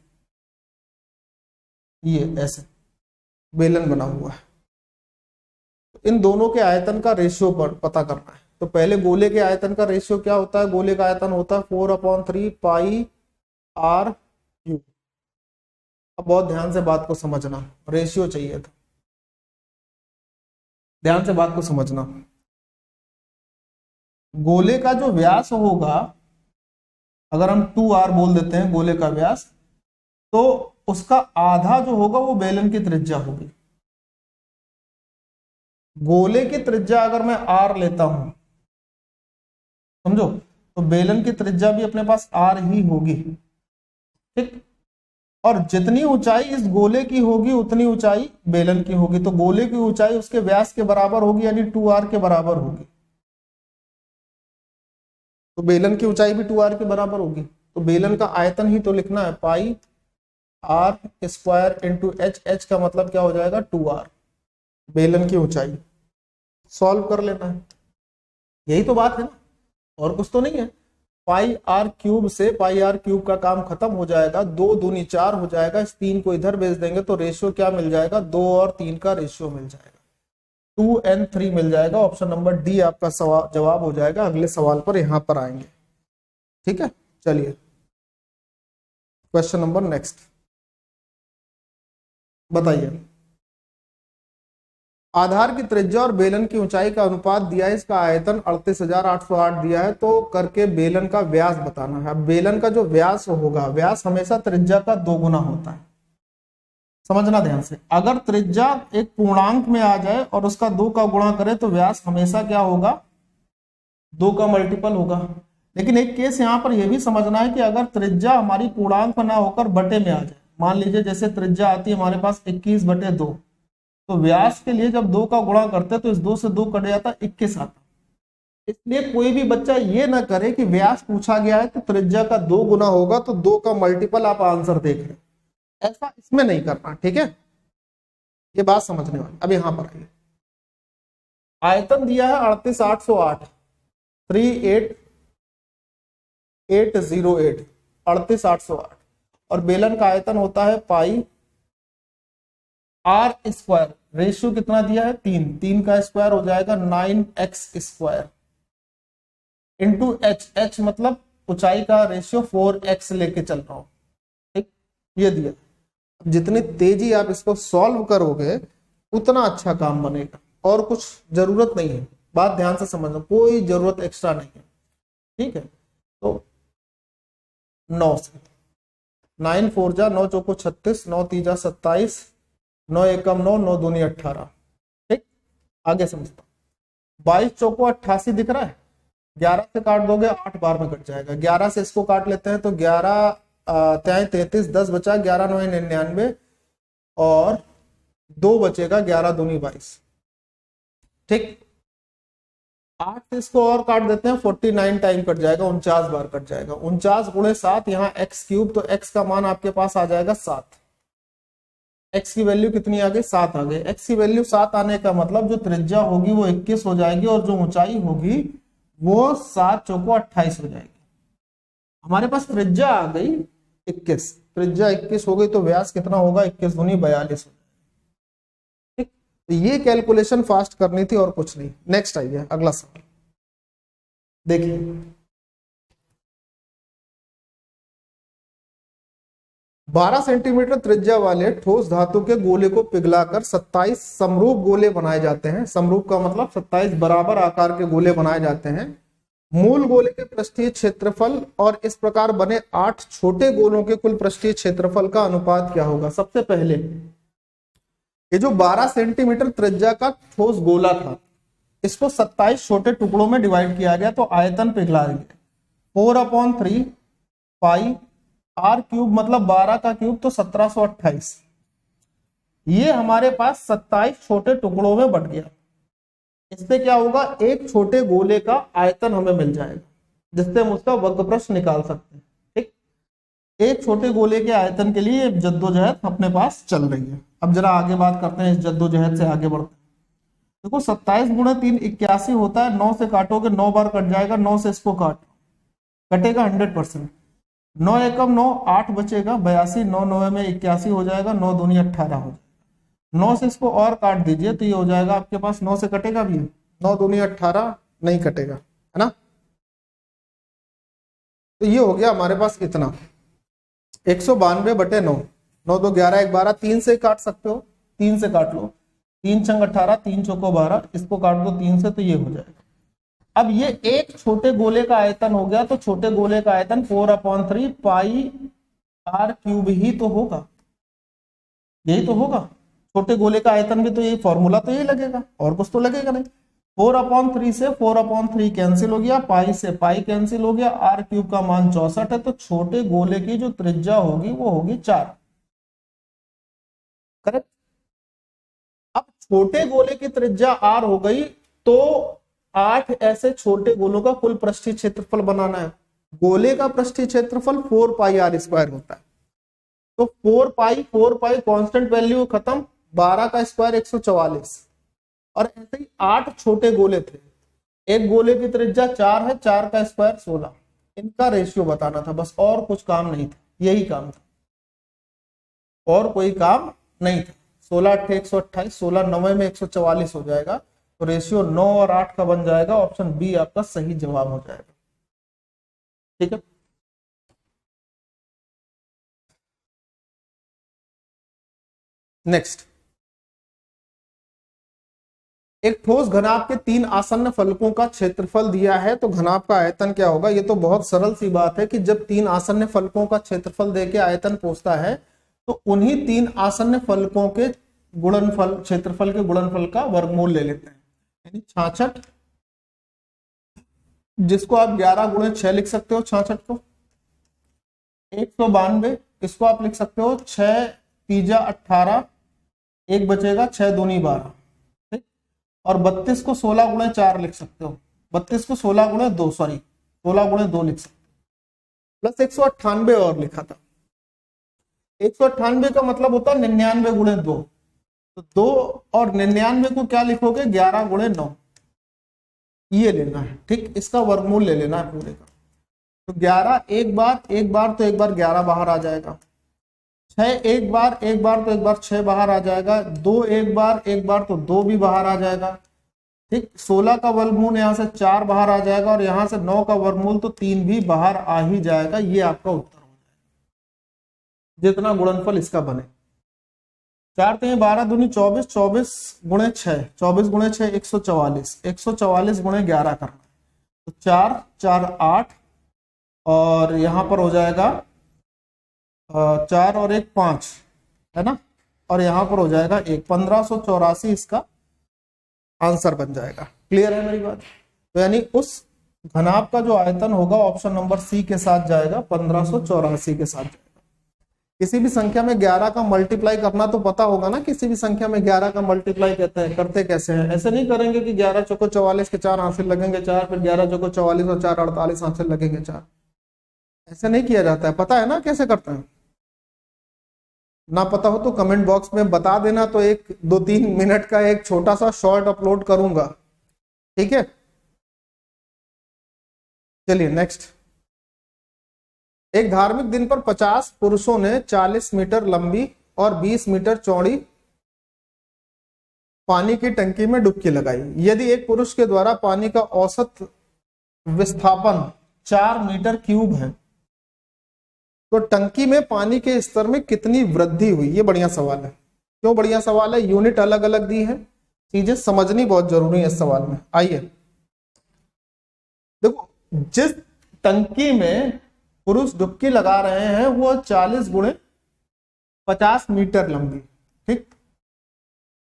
ये ऐसे बेलन बना हुआ है। इन दोनों के आयतन का रेशियो पर पता करना है। तो पहले गोले के आयतन का रेशियो क्या होता है? गोले का आयतन होता है 4/3 पाई आर क्यूब। अब बहुत ध्यान से बात को समझना, रेशियो चाहिए था, ध्यान से बात को समझना। गोले का जो व्यास होगा, अगर हम 2r बोल देते हैं गोले का व्यास, तो उसका आधा जो होगा वो बेलन की त्रिज्या होगी। गोले की त्रिज्या अगर मैं r लेता हूं, समझो, तो बेलन की त्रिज्या भी अपने पास r ही होगी, ठीक। और जितनी ऊंचाई इस गोले की होगी उतनी ऊंचाई बेलन की होगी। तो गोले की ऊंचाई उसके व्यास के बराबर होगी, यानी 2r के बराबर होगी। तो बेलन की ऊंचाई भी 2r के बराबर होगी। तो बेलन का आयतन ही तो लिखना है, pi R square into H. H का मतलब क्या हो जाएगा? 2r, बेलन की ऊंचाई। सॉल्व कर लेना है, यही तो बात है ना, और कुछ तो नहीं है। पाई आर क्यूब से पाई आर क्यूब का काम खत्म हो जाएगा, 2 दूनी 4 हो जाएगा। इस 3 को इधर भेज देंगे तो रेशियो क्या मिल जाएगा? 2 और 3 का रेशियो मिल जाएगा, 2n3 मिल जाएगा। ऑप्शन नंबर डी आपका जवाब हो जाएगा। अगले सवाल पर यहां पर आएंगे, ठीक है। चलिए क्वेश्चन नंबर नेक्स्ट, बताइए। आधार की त्रिज्या और बेलन की ऊंचाई का अनुपात दिया है, इसका आयतन 38,808 दिया है, तो करके बेलन का व्यास बताना है। अब बेलन का जो व्यास होगा, व्यास हमेशा त्रिज्या का 2 गुना होता है, समझना ध्यान से। अगर त्रिज्या एक पूर्णांक में आ जाए और उसका 2 का गुणा करे तो व्यास हमेशा क्या होगा? 2 का मल्टीपल होगा। लेकिन एक केस यहाँ पर यह भी समझना है कि अगर त्रिज्या हमारी पूर्णांक ना होकर बटे में आ जाए, मान लीजिए जैसे त्रिज्या आती है हमारे पास 21/2, तो व्यास के लिए जब 2 का गुणा करते तो इस 2 से 2 कट जाता, 21 आता। इसलिए कोई भी बच्चा ये ना करे कि व्यास पूछा गया है तो त्रिज्या का 2 गुना होगा तो 2 का मल्टीपल आप आंसर देख रहे, ऐसा इसमें नहीं करना, ठीक है। ये बात समझने वाली। अब यहां पर आइए, आयतन दिया है 38808, 38808, 38808, और बेलन का आयतन होता है पाई आर स्क्वायर। रेशियो कितना दिया है 3, 3 का स्क्वायर हो जाएगा 9x square into H, H मतलब ऊंचाई का रेशियो 4x लेके चल रहा हूं, ठीक, ये दिया। जितनी तेजी आप इसको सॉल्व करोगे उतना अच्छा काम बनेगा, और कुछ जरूरत नहीं है, बात ध्यान से समझना, कोई जरूरत एक्स्ट्रा नहीं है, ठीक है। तो 9 से 9 4 जा 9 चौको 36, 9 3 जा 27, 9 एकम 9, 9 दूनी 18, ठीक। आगे समझता, 22 चौको 88 दिख रहा है, 11 से काट दोगे 8 बार में कट जाएगा, 11 से इसको काट लेते हैं तो 11 3 33, 10 बचा, 11 9 99, और 2 बचेगा, 11 दूनी 22, ठीक। 8 से इसको और काट देते हैं, 49 टाइम कट जाएगा, 49 बार कट जाएगा, 49 गुणे 7, यहाँ x क्यूब, तो x का मान आपके पास आ जाएगा 7। x की वैल्यू कितनी आ गई 7 आ गई। x की वैल्यू 7 आने का मतलब जो त्रिज्या होगी वो 21 हो जाएगी, और जो ऊंचाई होगी वो 7 चौको 28 हो जाएगी। हमारे पास त्रिज्या आ गई 21, त्रिज्या 21 हो गई, तो व्यास कितना होगा 21 दूनी 42 हो जाएगा, ठीक। तो ये कैलकुलेशन फास्ट करनी थी और कुछ नहीं। नेक्स्ट आइए अगला सवाल देखिए, बारह सेंटीमीटर त्रिज्या वाले ठोस धातु के गोले को पिघलाकर 27 समरूप गोले बनाए जाते हैं। समरूप का मतलब 27 बराबर आकार के गोले बनाए जाते हैं। मूल गोले के पृष्ठीय क्षेत्रफल और इस प्रकार बने 8 छोटे गोलों के कुल पृष्ठीय क्षेत्रफल का अनुपात क्या होगा। सबसे पहले ये जो 12 सेंटीमीटर त्रिज्या का ठोस गोला था, इसको 27 छोटे टुकड़ों में डिवाइड किया गया, तो आयतन पिघला गया 4/3 पाई आर क्यूब, मतलब 12 का क्यूब तो 1728। ये हमारे पास 27 छोटे टुकड़ों में बट गया। इससे क्या होगा, एक छोटे गोले का आयतन हमें मिल जाएगा, जिससे हम उसका वर्ग प्रश्न निकाल सकते हैं, ठीक। एक छोटे गोले के आयतन के लिए जद्दोजहद अपने पास चल रही है। अब जरा आगे बात करते हैं, इस जद्दोजहद से आगे बढ़ते हैं। देखो 27 गुणा 3 81 होता है, 9 से काटोगे 9 बार कट जाएगा, 9 से इसको कटेगा 100%, 9 एकम 9, 8 बचेगा 82, 9 9 में 81 हो जाएगा, 9 दूनी 18 हो जाएगा। 9 से इसको और काट दीजिए तो ये हो जाएगा आपके पास, 9 से कटेगा भी, 9 दूनी 18 नहीं कटेगा, है ना। तो ये हो गया हमारे पास कितना, 192/9, 9 2 11 1 12, 3 से काट सकते हो, 3 से काट लो, 3 छंग 18, 3 चौको 12, इसको काट दो 3 से, तो ये हो जाएगा। अब ये एक छोटे गोले का आयतन हो गया, तो छोटे गोले का आयतन 4/3 पाई आर क्यूब ही तो होगा, यही तो होगा। छोटे गोले का आयतन भी तो यही फॉर्मूला तो यही लगेगा, और कुछ तो लगेगा नहीं। 4/3 से 4/3 कैंसिल हो गया, पाई से पाई कैंसिल हो गया, आर क्यूब का मान 64 है, तो छोटे गोले की जो त्रिज्या होगी वो होगी 4, करेक्ट। अब छोटे गोले की त्रिज्या आर हो गई, तो 8 ऐसे छोटे गोलों का कुल पृष्ठीय क्षेत्रफल बनाना है। गोले का पृष्ठीय क्षेत्रफल 4 पाई आर स्क्वायर होता है, तो 4 पाई कांस्टेंट वैल्यू खत्म, 12 का स्क्वायर 144, और ऐसे ही 8 छोटे गोले थे, एक गोले की त्रिज्या 4 है, 4 का स्क्वायर 16, इनका रेशियो बताना था बस, और कुछ काम नहीं था, यही काम था, और कोई काम नहीं था। 16 8 128, 16 9 में 144 हो जाएगा, तो रेशियो 9 और 8 का बन जाएगा, ऑप्शन बी आपका सही जवाब हो जाएगा, ठीक है। नेक्स्ट, एक ठोस घनाभ के 3 आसन्न फलकों का क्षेत्रफल दिया है, तो घनाभ का आयतन क्या होगा। ये तो बहुत सरल सी बात है कि जब 3 आसन्न फलकों का क्षेत्रफल देके आयतन पूछता है, तो उन्हीं 3 आसन्न फलकों के गुणनफल, क्षेत्रफल के गुणनफल का वर्गमूल ले लेते हैं, यानी 66, जिसको आप 11 गुणे 6 लिख सकते हो, 66 को 192, इसको आप लिख सकते हो 6 3 18, एक बचेगा 6 दूनी 12, ठीक। और 32 को 16 गुणे 4 लिख सकते हो, 32 को 16 गुणे 2, सॉरी 16 गुणे 2 लिख सकते हो, प्लस 198 और लिखा था। 198 का मतलब होता है 99 गुणे 2, तो 2 और 99 को क्या लिखोगे 11 गुणे 9, ये लेना है, ठीक, इसका वर्गमूल ले लेना है पूरे का। तो 11 एक बार तो एक बार 11 बाहर आ जाएगा, 6 एक बार तो एक बार 6 बाहर आ जाएगा, 2 एक बार तो 2 भी बाहर आ जाएगा, ठीक। 16 का वर्गमूल यहाँ से 4 बाहर आ जाएगा और यहाँ से 9 का वर्गमूल तो 3 भी बाहर आ ही जाएगा। ये आपका उत्तर हो जाएगा जितना गुणनफल इसका बने। 4 3 12 दूनी 24, 24 गुणे 6, 24 गुणे 6 144, 144 गुणे 11 करना है। तो 4 4 8 और यहाँ पर हो जाएगा 4 और 1 5, है ना, और यहाँ पर हो जाएगा 1, 1584 इसका आंसर बन जाएगा। क्लियर है मेरी बात? तो यानी उस घनाभ का जो आयतन होगा ऑप्शन नंबर सी के साथ जाएगा, 1584 के साथ जाएगा। किसी भी संख्या में 11 का मल्टीप्लाई करना तो पता होगा ना, किसी भी संख्या में 11 का मल्टीप्लाई करते कैसे हैं। ऐसे नहीं करेंगे कि 11 चौको 44 के 4 हासिल लगेंगे 4, फिर 11 चौको 44 और 4 48 हासिल लगेंगे 4, ऐसे नहीं किया जाता है। पता है ना कैसे करते हैं? ना पता हो तो कमेंट बॉक्स में बता देना, तो 1-2-3 मिनट का एक छोटा सा शॉर्ट अपलोड करूंगा, ठीक है। चलिए नेक्स्ट। एक धार्मिक दिन पर 50 पुरुषों ने 40 मीटर लंबी और 20 मीटर चौड़ी पानी की टंकी में डुबकी लगाई। यदि एक पुरुष के द्वारा पानी का औसत विस्थापन 4 मीटर क्यूब है तो टंकी में पानी के स्तर में कितनी वृद्धि हुई? ये बढ़िया सवाल है। क्यों बढ़िया सवाल है? यूनिट अलग अलग दी है, चीजें समझनी बहुत जरूरी है इस सवाल में। आइए देखो, जिस टंकी में पुरुष डुबकी लगा रहे हैं वो 40 गुणे 50 मीटर लंबी, ठीक।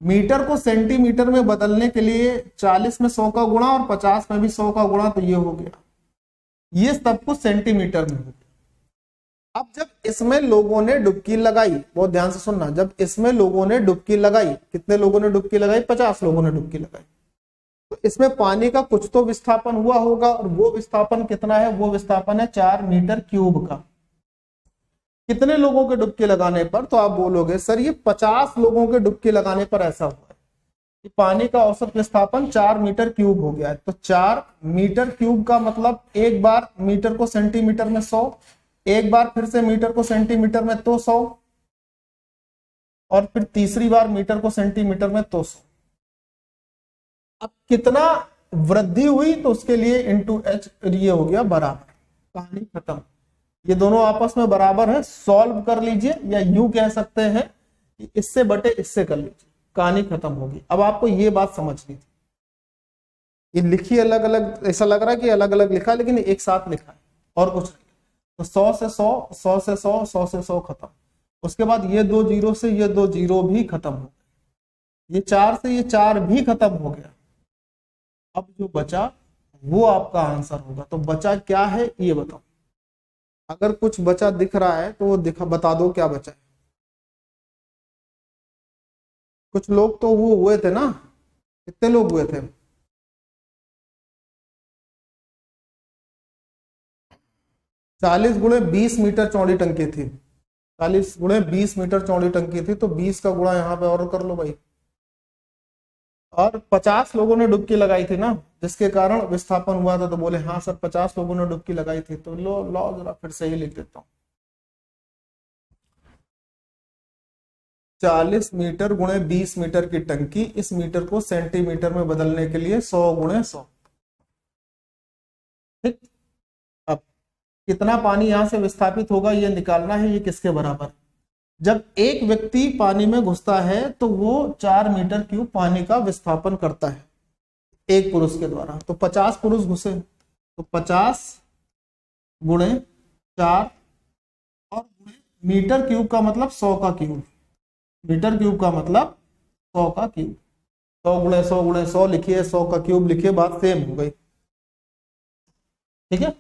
मीटर को सेंटीमीटर में बदलने के लिए 40 में 100 का गुणा और 50 में भी 100 का गुणा, तो ये हो गया, ये सब कुछ सेंटीमीटर में हो गया। अब जब इसमें लोगों ने डुबकी लगाई, बहुत ध्यान से सुनना, जब इसमें लोगों ने डुबकी लगाई, कितने लोगों ने डुबकी लगाई? 50 लोगों ने डुबकी लगाई। तो इसमें पानी का कुछ तो विस्थापन हुआ होगा, और वो विस्थापन कितना है? वो विस्थापन है 4 मीटर क्यूब का। कितने लोगों के डुबकी लगाने पर? तो आप बोलोगे सर ये 50 लोगों के डुबकी लगाने पर ऐसा हुआ है कि पानी का औसत विस्थापन 4 मीटर क्यूब हो गया है। तो 4 मीटर क्यूब का मतलब एक बार मीटर को सेंटीमीटर में 100, एक बार फिर से मीटर को सेंटीमीटर में तो 100, और फिर तीसरी बार मीटर को सेंटीमीटर में तो 100। अब कितना वृद्धि हुई? तो उसके लिए इंटू एच, ये हो गया बराबर, कहानी खत्म। ये दोनों आपस में बराबर है, सॉल्व कर लीजिए, या यूं कह सकते हैं कि इससे बटे इससे कर लीजिए, कहानी खत्म होगी। अब आपको ये बात समझनी थी, ये लिखी अलग अलग, ऐसा लग रहा है कि अलग अलग लिखा, लेकिन एक साथ लिखा है और कुछ नहीं। तो 100 से 100, 100 से 100, 100 से 100 खत्म। उसके बाद ये 2 जीरो से ये 2 जीरो भी खत्म हो गए, ये 4 से ये 4 भी खत्म हो गया। अब जो बचा वो आपका आंसर होगा। तो बचा क्या है ये बताओ। अगर कुछ बचा दिख रहा है तो वो बता दो क्या बचा है। कुछ लोग तो वो हुए थे ना, कितने लोग हुए थे? 40 गुणे 20 मीटर चौड़ी टंकी थी, 40 गुणे 20 मीटर चौड़ी टंकी थी, तो 20 का गुणा यहाँ पे और कर लो भाई। और 50 लोगों ने डुबकी लगाई थी ना, जिसके कारण विस्थापन हुआ था। तो बोले हाँ सर 50 लोगों ने डुबकी लगाई थी। तो लो जरा फिर से ही लिख देता हूँ, 40 मीटर गुणे 20 मीटर की टंकी, इस मीटर को सेंटीमीटर में बदलने के लिए 100 गुणे 100, ठीक। अब कितना पानी यहां से विस्थापित होगा ये निकालना है, ये किसके बराबर। जब एक व्यक्ति पानी में घुसता है तो वो 4 मीटर क्यूब पानी का विस्थापन करता है एक पुरुष के द्वारा। तो 50 पुरुष घुसे, तो 50 गुणे 4 और गुणे मीटर क्यूब का मतलब 100 का क्यूब, मीटर क्यूब का मतलब 100 का क्यूब। 100 गुणे 100 गुणे 100 लिखिए, 100 का क्यूब लिखिए, बात सेम हो गई, ठीक है।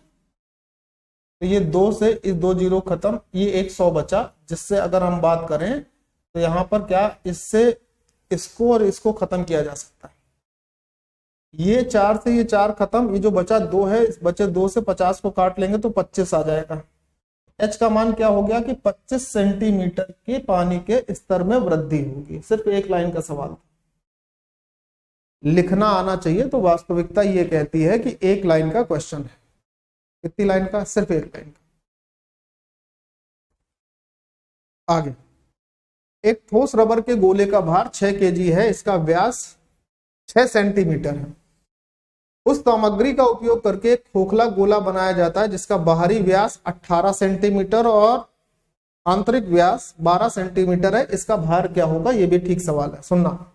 तो ये 2 से इस 2 जीरो खत्म, ये एक 100 बचा, जिससे अगर हम बात करें तो यहाँ पर क्या, इससे इसको और इसको खत्म किया जा सकता है। ये 4 से ये 4 खत्म, ये जो बचा 2 है, इस बचे 2 से 50 को काट लेंगे तो 25 आ जाएगा। एच का मान क्या हो गया कि 25 सेंटीमीटर के पानी के स्तर में वृद्धि होगी। सिर्फ एक लाइन का सवाल था। लिखना आना चाहिए। तो वास्तविकता ये कहती है कि एक लाइन का क्वेश्चन है। कितनी लाइन का? सिर्फ एक लाइन का। आगे, एक ठोस रबर के गोले का भार 6 केजी है, इसका व्यास 6 सेंटीमीटर है। उस सामग्री का उपयोग करके एक खोखला गोला बनाया जाता है जिसका बाहरी व्यास 18 सेंटीमीटर और आंतरिक व्यास 12 सेंटीमीटर है। इसका भार क्या होगा? ये भी ठीक सवाल है, सुनना।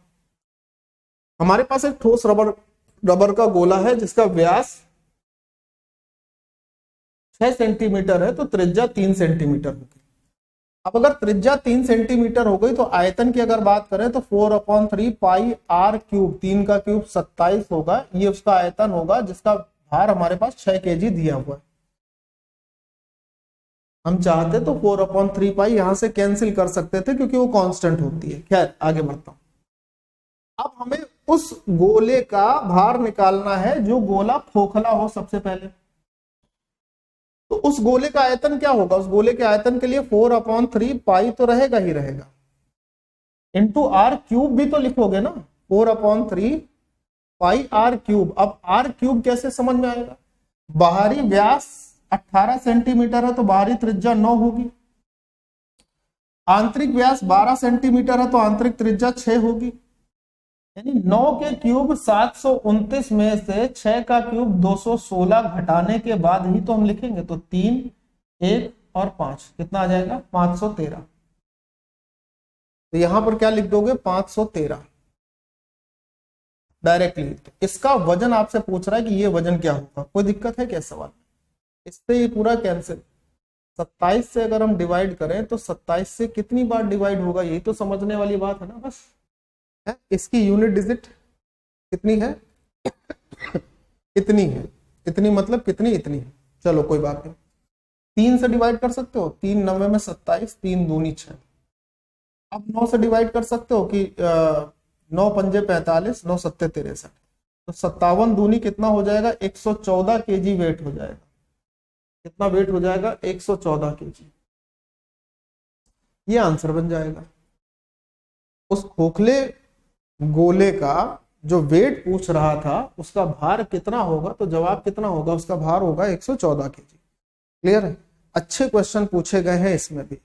हमारे पास एक ठोस रबर का गोला है जिसका व्यास 6 सेंटीमीटर है, तो त्रिज्या 3 सेंटीमीटर होगी। अब अगर त्रिज्या 3 सेंटीमीटर हो गई तो आयतन की अगर बात करें तो 4/3 पाई r क्यूब, 3 का क्यूब 27 होगा। ये उसका आयतन होगा जिसका भार हमारे पास 6 केजी दिया हुआ है। हम चाहते तो 4/3 पाई यहां से कैंसिल कर सकते थे क्योंकि वो कांस्टेंट होती है। खैर आगे बढ़ता हूं। अब हमें उस गोले का भार निकालना है जो गोला खोखला हो सबसे पहले। तो उस गोले का आयतन क्या होगा? उस गोले के आयतन के लिए 4/3 पाई तो रहेगा ही रहेगा, इंटू आर क्यूब भी तो लिखोगे ना, 4/3 पाई आर क्यूब। अब आर क्यूब कैसे समझ में आएगा? बाहरी व्यास 18 सेंटीमीटर है तो बाहरी त्रिज्या 9 होगी। आंतरिक व्यास 12 सेंटीमीटर है तो आंतरिक त्रिज्या 6 होगी। यानी 9 के क्यूब 729 में से 6 का क्यूब 216 घटाने के बाद ही तो हम लिखेंगे। तो 3, 1 और 5 कितना आ जाएगा? 513। तो यहां पर क्या लिख दोगे? 513 डायरेक्टली। तो इसका वजन आपसे पूछ रहा है कि ये वजन क्या होगा। कोई दिक्कत है क्या सवाल? इससे ये पूरा कैंसिल। 27 से अगर हम डिवाइड करें तो 27 से कितनी बार डिवाइड होगा, यही तो समझने वाली बात है ना। बस है? इसकी यूनिट डिजिट कितनी है? इतनी है। इतनी मतलब कितनी? इतनी है। चलो कोई बात नहीं, 3 से डिवाइड कर सकते हो। 3 9 में 27, 3 दूनी 6। अब 9 से डिवाइड कर सकते हो कि 9 पंजे 45, 9 सत्ते 63। तो 57 दूनी कितना हो जाएगा? 114 केजी वेट हो जाएगा। कितना वेट हो जाएगा? 114 केजी। ये आंसर बन जाएगा। उस खोखले गोले का जो वेट पूछ रहा था उसका भार कितना होगा, तो जवाब कितना होगा? उसका भार होगा 114 केजी। क्लियर है? अच्छे क्वेश्चन पूछे गए हैं इसमें भी।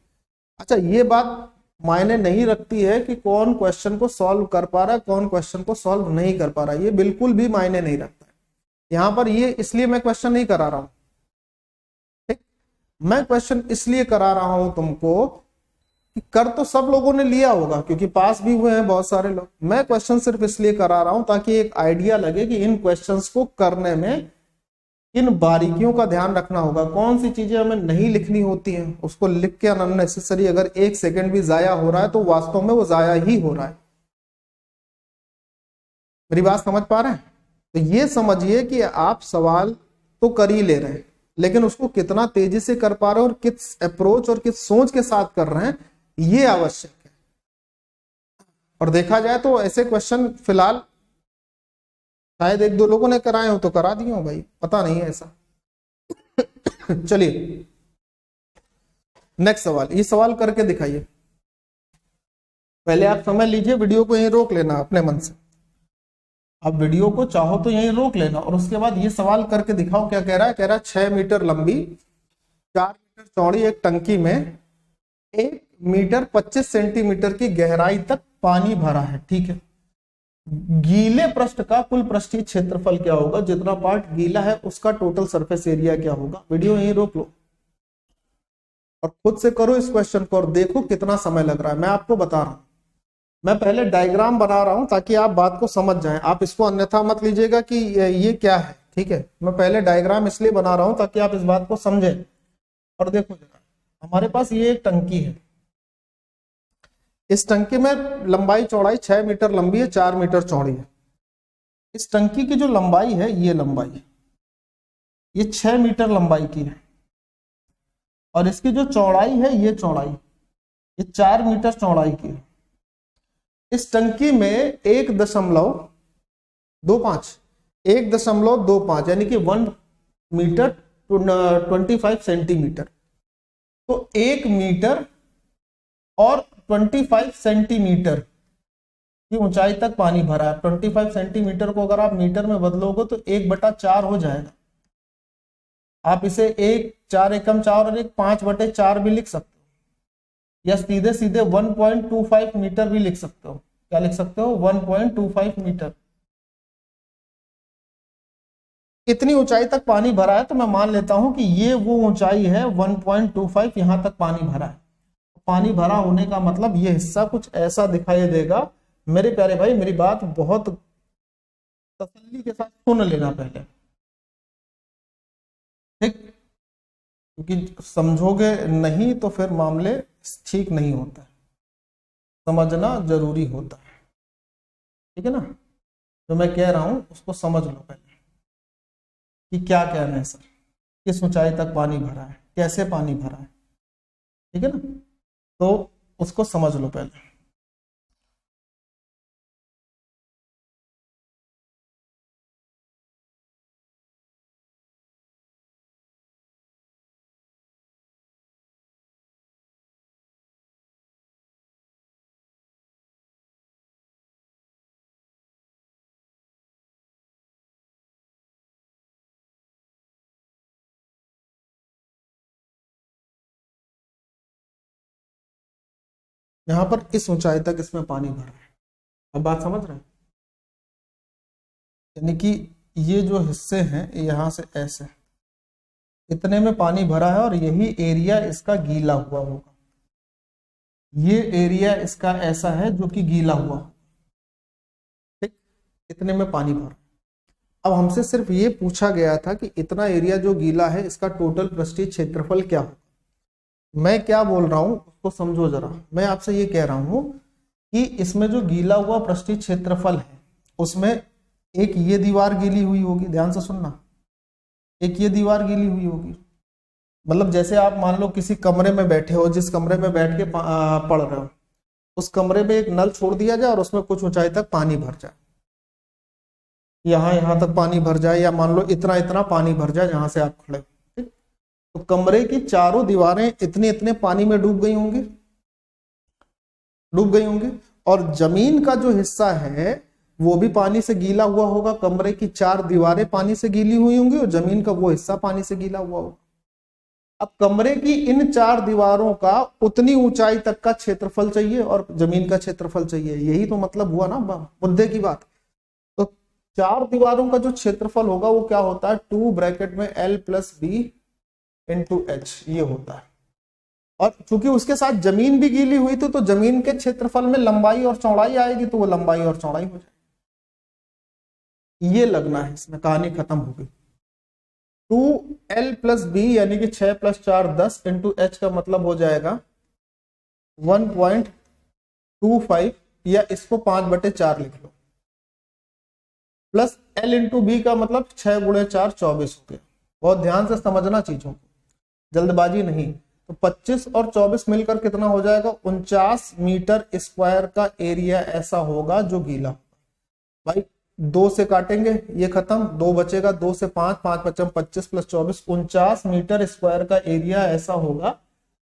अच्छा, ये बात मायने नहीं रखती है कि कौन क्वेश्चन को सॉल्व कर पा रहा है, कौन क्वेश्चन को सॉल्व नहीं कर पा रहा है। ये बिल्कुल भी मायने नहीं रखता है। यहां पर ये इसलिए मैं क्वेश्चन नहीं करा रहा हूं, ठीक? मैं क्वेश्चन इसलिए करा रहा हूं तुमको कि कर तो सब लोगों ने लिया होगा क्योंकि पास भी हुए हैं बहुत सारे लोग। मैं क्वेश्चन सिर्फ इसलिए करा रहा हूं ताकि एक आइडिया लगे कि इन क्वेश्चंस को करने में इन बारीकियों का ध्यान रखना होगा। कौन सी चीजें हमें नहीं लिखनी होती हैं उसको लिख के अननेसेसरी अगर 1 सेकंड भी जाया हो रहा है तो वास्तव में वो जाया ही हो रहा है। मेरी बात समझ पा रहे हैं? तो ये समझिए कि आप सवाल तो कर ही ले रहे हैं, लेकिन उसको कितना तेजी से कर पा रहे हैं और किस अप्रोच और किस सोच के साथ कर रहे हैं, ये आवश्यक है। और देखा जाए तो ऐसे क्वेश्चन फिलहाल शायद 1-2 लोगों ने कराए हो तो करा दिए हो, भाई पता नहीं है ऐसा। चलिए नेक्स्ट सवाल। ये सवाल करके दिखाइए। पहले आप समझ लीजिए, वीडियो को यहीं रोक लेना अपने मन से। आप वीडियो को चाहो तो यहीं रोक लेना और उसके बाद ये सवाल करके दिखाओ। क्या कह रहा है? कह रहा है 6 मीटर लंबी 4 मीटर चौड़ी एक टंकी में 1 मीटर 25 सेंटीमीटर की गहराई तक पानी भरा है, ठीक है। गीले पृष्ठ का कुल पृष्ठीय क्षेत्रफल क्या होगा? जितना पार्ट गीला है उसका टोटल सरफेस एरिया क्या होगा? वीडियो यहीं रोक लो और खुद से करो इस क्वेश्चन को और देखो कितना समय लग रहा है। मैं आपको बता रहा हूं, मैं पहले डायग्राम बना रहा हूं ताकि आप बात को समझ जाएं। आप इसको अन्यथा मत लीजिएगा कि ये क्या है, ठीक है। मैं पहले डायग्राम इसलिए बना रहा हूं ताकि आप इस बात को समझें। और देखो जरा, हमारे पास ये एक टंकी है। इस टंकी में लंबाई चौड़ाई 6 मीटर लंबी है, 4 मीटर चौड़ी है। इस टंकी की जो लंबाई है, ये लंबाई ये 6 मीटर लंबाई की है और इसकी जो चौड़ाई है, ये चौड़ाई ये 4 मीटर चौड़ाई की है। इस टंकी में 1.25 यानी कि 1 मीटर 25 सेंटीमीटर। तो 1 मीटर और 25 सेंटीमीटर की ऊंचाई तक पानी भरा है। 25 सेंटीमीटर को अगर आप मीटर में बदलोगे तो 1/4 हो जाएगा। आप इसे 1/4 एकम 4 और 1/5/4 भी लिख सकते हो, या सीधे सीधे 1.25 मीटर भी लिख सकते हो। क्या लिख सकते हो? 1.25 मीटर। इतनी ऊंचाई तक पानी भरा है तो मैं मान लेता हूं कि ये वो ऊंचाई है 1.25, यहां तक पानी भरा है। पानी भरा होने का मतलब ये हिस्सा कुछ ऐसा दिखाई देगा। मेरे प्यारे भाई मेरी बात बहुत तसल्ली के साथ सुन लेना पहले, ठीक? क्योंकि समझोगे नहीं तो फिर मामले ठीक नहीं होता है, समझना जरूरी होता है, ठीक है ना? जो मैं कह रहा हूं उसको समझ लो पहले कि क्या कहना है सर, किस ऊंचाई तक पानी भरा है, कैसे पानी भरा है, ठीक है ना? तो उसको समझ लो पहले। यहां पर इस ऊंचाई तक इसमें पानी भरा है। अब बात समझ रहे हैं? यानी कि ये जो हिस्से हैं यहां से ऐसे इतने में पानी भरा है और यही एरिया इसका गीला हुआ होगा। ये एरिया इसका ऐसा है जो कि गीला हुआ, ठीक? इतने में पानी भरा। अब हमसे सिर्फ ये पूछा गया था कि इतना एरिया जो गीला है इसका टोटल पृष्ठीय क्षेत्रफल क्या हो। मैं क्या बोल रहा हूं उसको समझो जरा। मैं आपसे ये कह रहा हूं कि इसमें जो गीला हुआ पृष्ठीय क्षेत्रफल है उसमें एक ये दीवार गीली हुई होगी, ध्यान से सुनना, एक ये दीवार गीली हुई होगी। मतलब जैसे आप मान लो किसी कमरे में बैठे हो, जिस कमरे में बैठ के पढ़ रहे हो, उस कमरे में एक नल छोड़ दिया जाए और उसमें कुछ ऊंचाई तक पानी भर जाए, यहां तक पानी भर जाए, या मान लो इतना इतना पानी भर जाए जहां से आप खड़े हो, ठीक? तो कमरे की चारों दीवारें इतने इतने पानी में डूब गई होंगी, और जमीन का जो हिस्सा है वो भी पानी से गीला हुआ होगा। कमरे की 4 दीवारें पानी से गीली हुई होंगी और जमीन का वो हिस्सा पानी से गीला हुआ होगा। अब कमरे की इन 4 दीवारों का उतनी ऊंचाई तक का क्षेत्रफल चाहिए और जमीन का क्षेत्रफल चाहिए। यही तो मतलब हुआ ना मुद्दे की बात। तो 4 दीवारों का जो क्षेत्रफल होगा वो क्या होता है? 2 ब्रैकेट में L + B × H, ये होता है। और चूंकि उसके साथ जमीन भी गीली हुई थी तो जमीन के क्षेत्रफल में लंबाई और चौड़ाई आएगी, तो वो लंबाई और चौड़ाई हो जाएगी। ये लगना है, इसमें कहानी खत्म हो गई। 2L + B यानी कि 6 + 4 10 × H का मतलब हो जाएगा 1.25, या इसको 5/4 लिख लो, प्लस L × B का मतलब 6 × 4 24 हो गया। बहुत ध्यान से समझना चीजों को, जल्दबाजी नहीं। तो 25 और 24 मिलकर कितना हो जाएगा? 49 मीटर स्क्वायर का एरिया ऐसा होगा जो गीला होगा। भाई 2 से काटेंगे, ये खत्म, 2 बचेगा, 2 से 5, 5 × 5 25 + 24 49 मीटर स्क्वायर का एरिया ऐसा होगा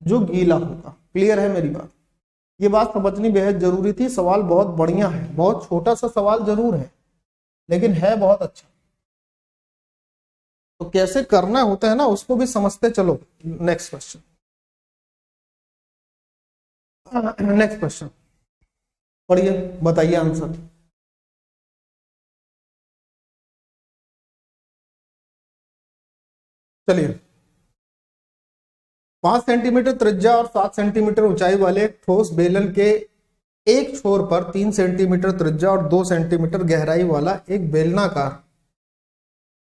जो गीला होगा। क्लियर है मेरी बात? ये बात समझनी बेहद जरूरी थी। सवाल बहुत बढ़िया है, बहुत छोटा सा सवाल जरूर है लेकिन है बहुत अच्छा। तो कैसे करना होता है ना उसको भी समझते चलो। नेक्स्ट क्वेश्चन, पढ़िए, बताइए आंसर। चलिए, 5 सेंटीमीटर त्रिज्या और 7 सेंटीमीटर ऊंचाई वाले ठोस बेलन के एक छोर पर 3 सेंटीमीटर त्रिज्या और 2 सेंटीमीटर गहराई वाला एक बेलनाकार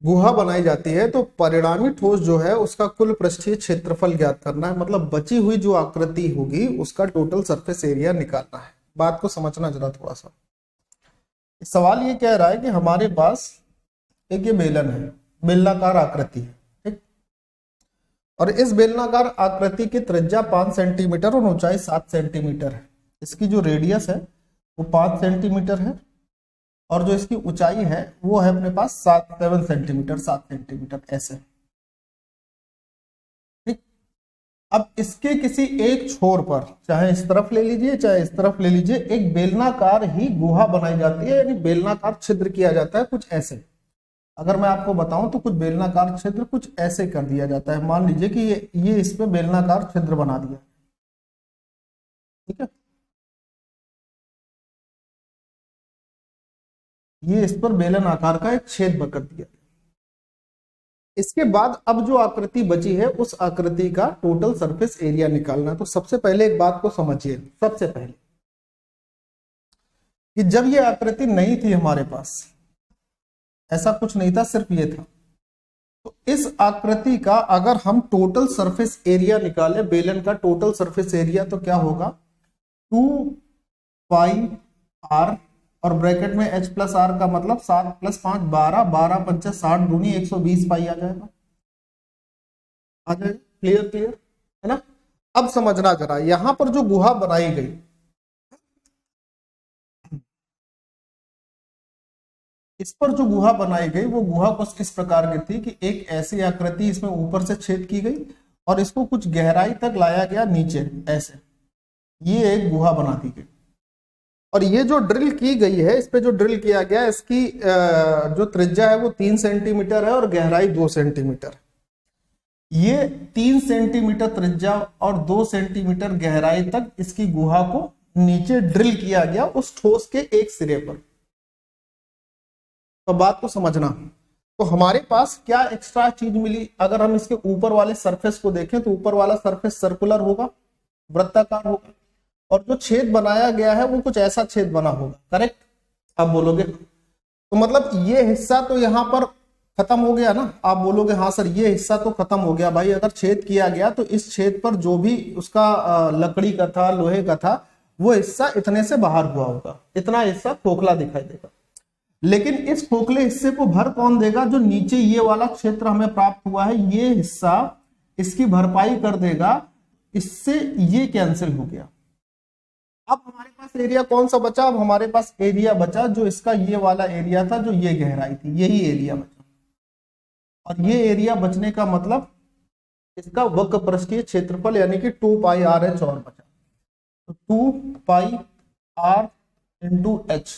गुहा बनाई जाती है। तो परिणामी ठोस जो है उसका कुल पृष्ठीय क्षेत्रफल ज्ञात करना है। मतलब बची हुई जो आकृति होगी उसका टोटल सरफेस एरिया निकालना है। बात को समझना जरा थोड़ा सा। सवाल ये कह रहा है कि हमारे पास एक ये बेलन है, बेलनाकार आकृति है, ठीक? और इस बेलनाकार आकृति की त्रिज्या 5 सेंटीमीटर और ऊंचाई 7 सेंटीमीटर है। इसकी जो रेडियस है वो 5 सेंटीमीटर है और जो इसकी ऊंचाई है वो है अपने पास 7 सेंटीमीटर, 7 सेंटीमीटर ऐसे, ठीक? अब इसके किसी एक छोर पर, चाहे इस तरफ ले लीजिए चाहे इस तरफ ले लीजिए, एक बेलनाकार ही गुहा बनाई जाती है, यानी बेलनाकार छिद्र किया जाता है कुछ ऐसे। अगर मैं आपको बताऊं तो कुछ बेलनाकार छिद्र कुछ ऐसे कर दिया जाता है। मान लीजिए कि ये इस पे बेलनाकार छिद्र बना दिया, ठीक है, ये इस पर बेलन आकार का एक छेद कर दिया। इसके बाद अब जो आकृति बची है उस आकृति का टोटल सरफेस एरिया निकालना है। तो सबसे पहले एक बात को समझिए, सबसे पहले कि जब ये आकृति नहीं थी हमारे पास, ऐसा कुछ नहीं था, सिर्फ ये था, तो इस आकृति का अगर हम टोटल सरफेस एरिया निकाले, बेलन का टोटल सरफेस एरिया, तो क्या होगा 2 पाई r, और ब्रैकेट में h प्लस आर का मतलब 7 प्लस 5 12, 12 पंचे 60 दूनी 120 पाई आ जाएगा। क्लियर क्लियर है ना। अब समझना जरा, यहां पर जो गुहा बनाई गई, इस पर जो गुहा बनाई गई वो गुहा कुछ इस प्रकार की थी कि एक ऐसी आकृति इसमें ऊपर से छेद की गई और इसको कुछ गहराई तक लाया गया नीचे ऐसे, ये एक गुहा बना दी गई। और ये जो ड्रिल की गई है, इस पे जो ड्रिल किया गया, इसकी जो त्रिज्या है वो 3 सेंटीमीटर है और गहराई 2 सेंटीमीटर। ये 3 सेंटीमीटर त्रिज्या और 2 सेंटीमीटर गहराई तक इसकी गुहा को नीचे ड्रिल किया गया उस ठोस के एक सिरे पर। तो बात को समझना, तो हमारे पास क्या एक्स्ट्रा चीज मिली। अगर हम इसके ऊपर वाले सरफेस को देखें तो ऊपर वाला सरफेस सर्कुलर होगा, वृत्ताकार होगा, और जो छेद बनाया गया है वो कुछ ऐसा छेद बना होगा, करेक्ट। आप बोलोगे तो मतलब ये हिस्सा तो यहां पर खत्म हो गया ना, आप बोलोगे हाँ सर ये हिस्सा तो खत्म हो गया। भाई अगर छेद किया गया तो इस छेद पर जो भी उसका लकड़ी का था, लोहे का था, वो हिस्सा इतने से बाहर हुआ होगा, इतना हिस्सा खोखला दिखाई देगा। लेकिन इस खोखले हिस्से को भर कौन देगा, जो नीचे ये वाला क्षेत्र हमें प्राप्त हुआ है, ये हिस्सा इसकी भरपाई कर देगा, इससे ये कैंसिल हो गया। अब हमारे पास एरिया कौन सा बचा, अब हमारे पास एरिया बचा जो इसका ये वाला एरिया था, जो ये गहराई थी, यही एरिया बचा। और ये एरिया बचने का मतलब इसका वक्र पृष्ठीय क्षेत्रफल यानी कि 2 पाई आर एच और बचा। तो 2 पाई आर इंटू एच,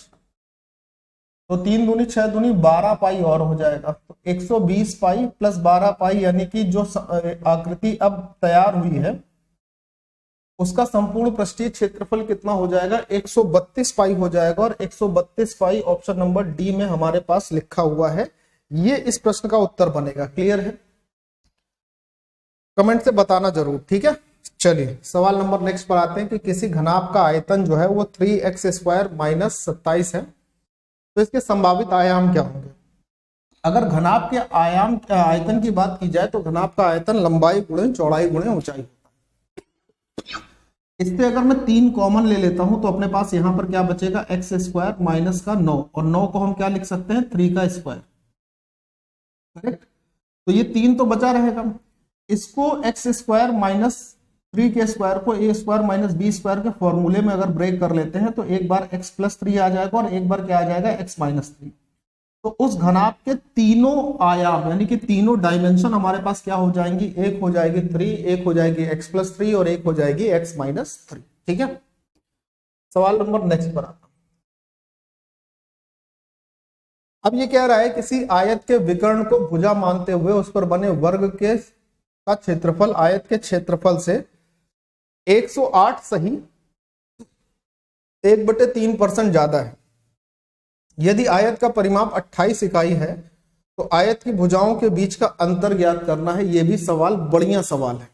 तो 3 दूनी 6 दूनी 12 पाई और हो जाएगा। तो 120 पाई प्लस 12 पाई, यानी कि जो आकृति अब तैयार हुई है उसका संपूर्ण पृष्ठीय क्षेत्रफल कितना हो जाएगा, 132 पाई हो जाएगा। और 132 पाई ऑप्शन नंबर डी में हमारे पास लिखा हुआ है, ये इस प्रश्न का उत्तर बनेगा। क्लियर है, कमेंट से बताना जरूर, ठीक है। चलिए सवाल नंबर नेक्स्ट पर आते हैं कि किसी घनाभ का आयतन जो है वो 3x² माइनस 27 है, तो इसके संभावित आयाम क्या होंगे। अगर घनाभ के आयतन की बात की जाए तो घनाभ का आयतन लंबाई गुणे चौड़ाई गुणे ऊंचाई होता है। इससे अगर मैं 3 कॉमन ले लेता हूं तो अपने पास यहां पर क्या बचेगा, x² माइनस का 9, और 9 को हम क्या लिख सकते हैं, 3 का स्क्वायर, करेक्ट। तो ये 3 तो बचा रहेगा, इसको x² माइनस 3 के स्क्वायर को a² माइनस b² के फॉर्मूले में अगर ब्रेक कर लेते हैं तो एक बार x प्लस 3 आ जाएगा और एक बार क्या आ जाएगा, x माइनस 3। तो उस घनाभ के तीनों आयाम यानी कि तीनों डायमेंशन हमारे पास क्या हो जाएंगी, एक हो जाएगी 3, एक हो जाएगी x प्लस 3 और एक हो जाएगी x माइनस 3, ठीक है। सवाल नंबर नेक्स्ट पर आता हूं। अब ये कह रहा है किसी आयत के विकर्ण को भुजा मानते हुए उस पर बने वर्ग के का क्षेत्रफल आयत के क्षेत्रफल से 108 सही 1/3% ज्यादा है। यदि आयत का परिमाप 28 इकाई है तो आयत की भुजाओं के बीच का अंतर ज्ञात करना है। यह भी सवाल बढ़िया सवाल है,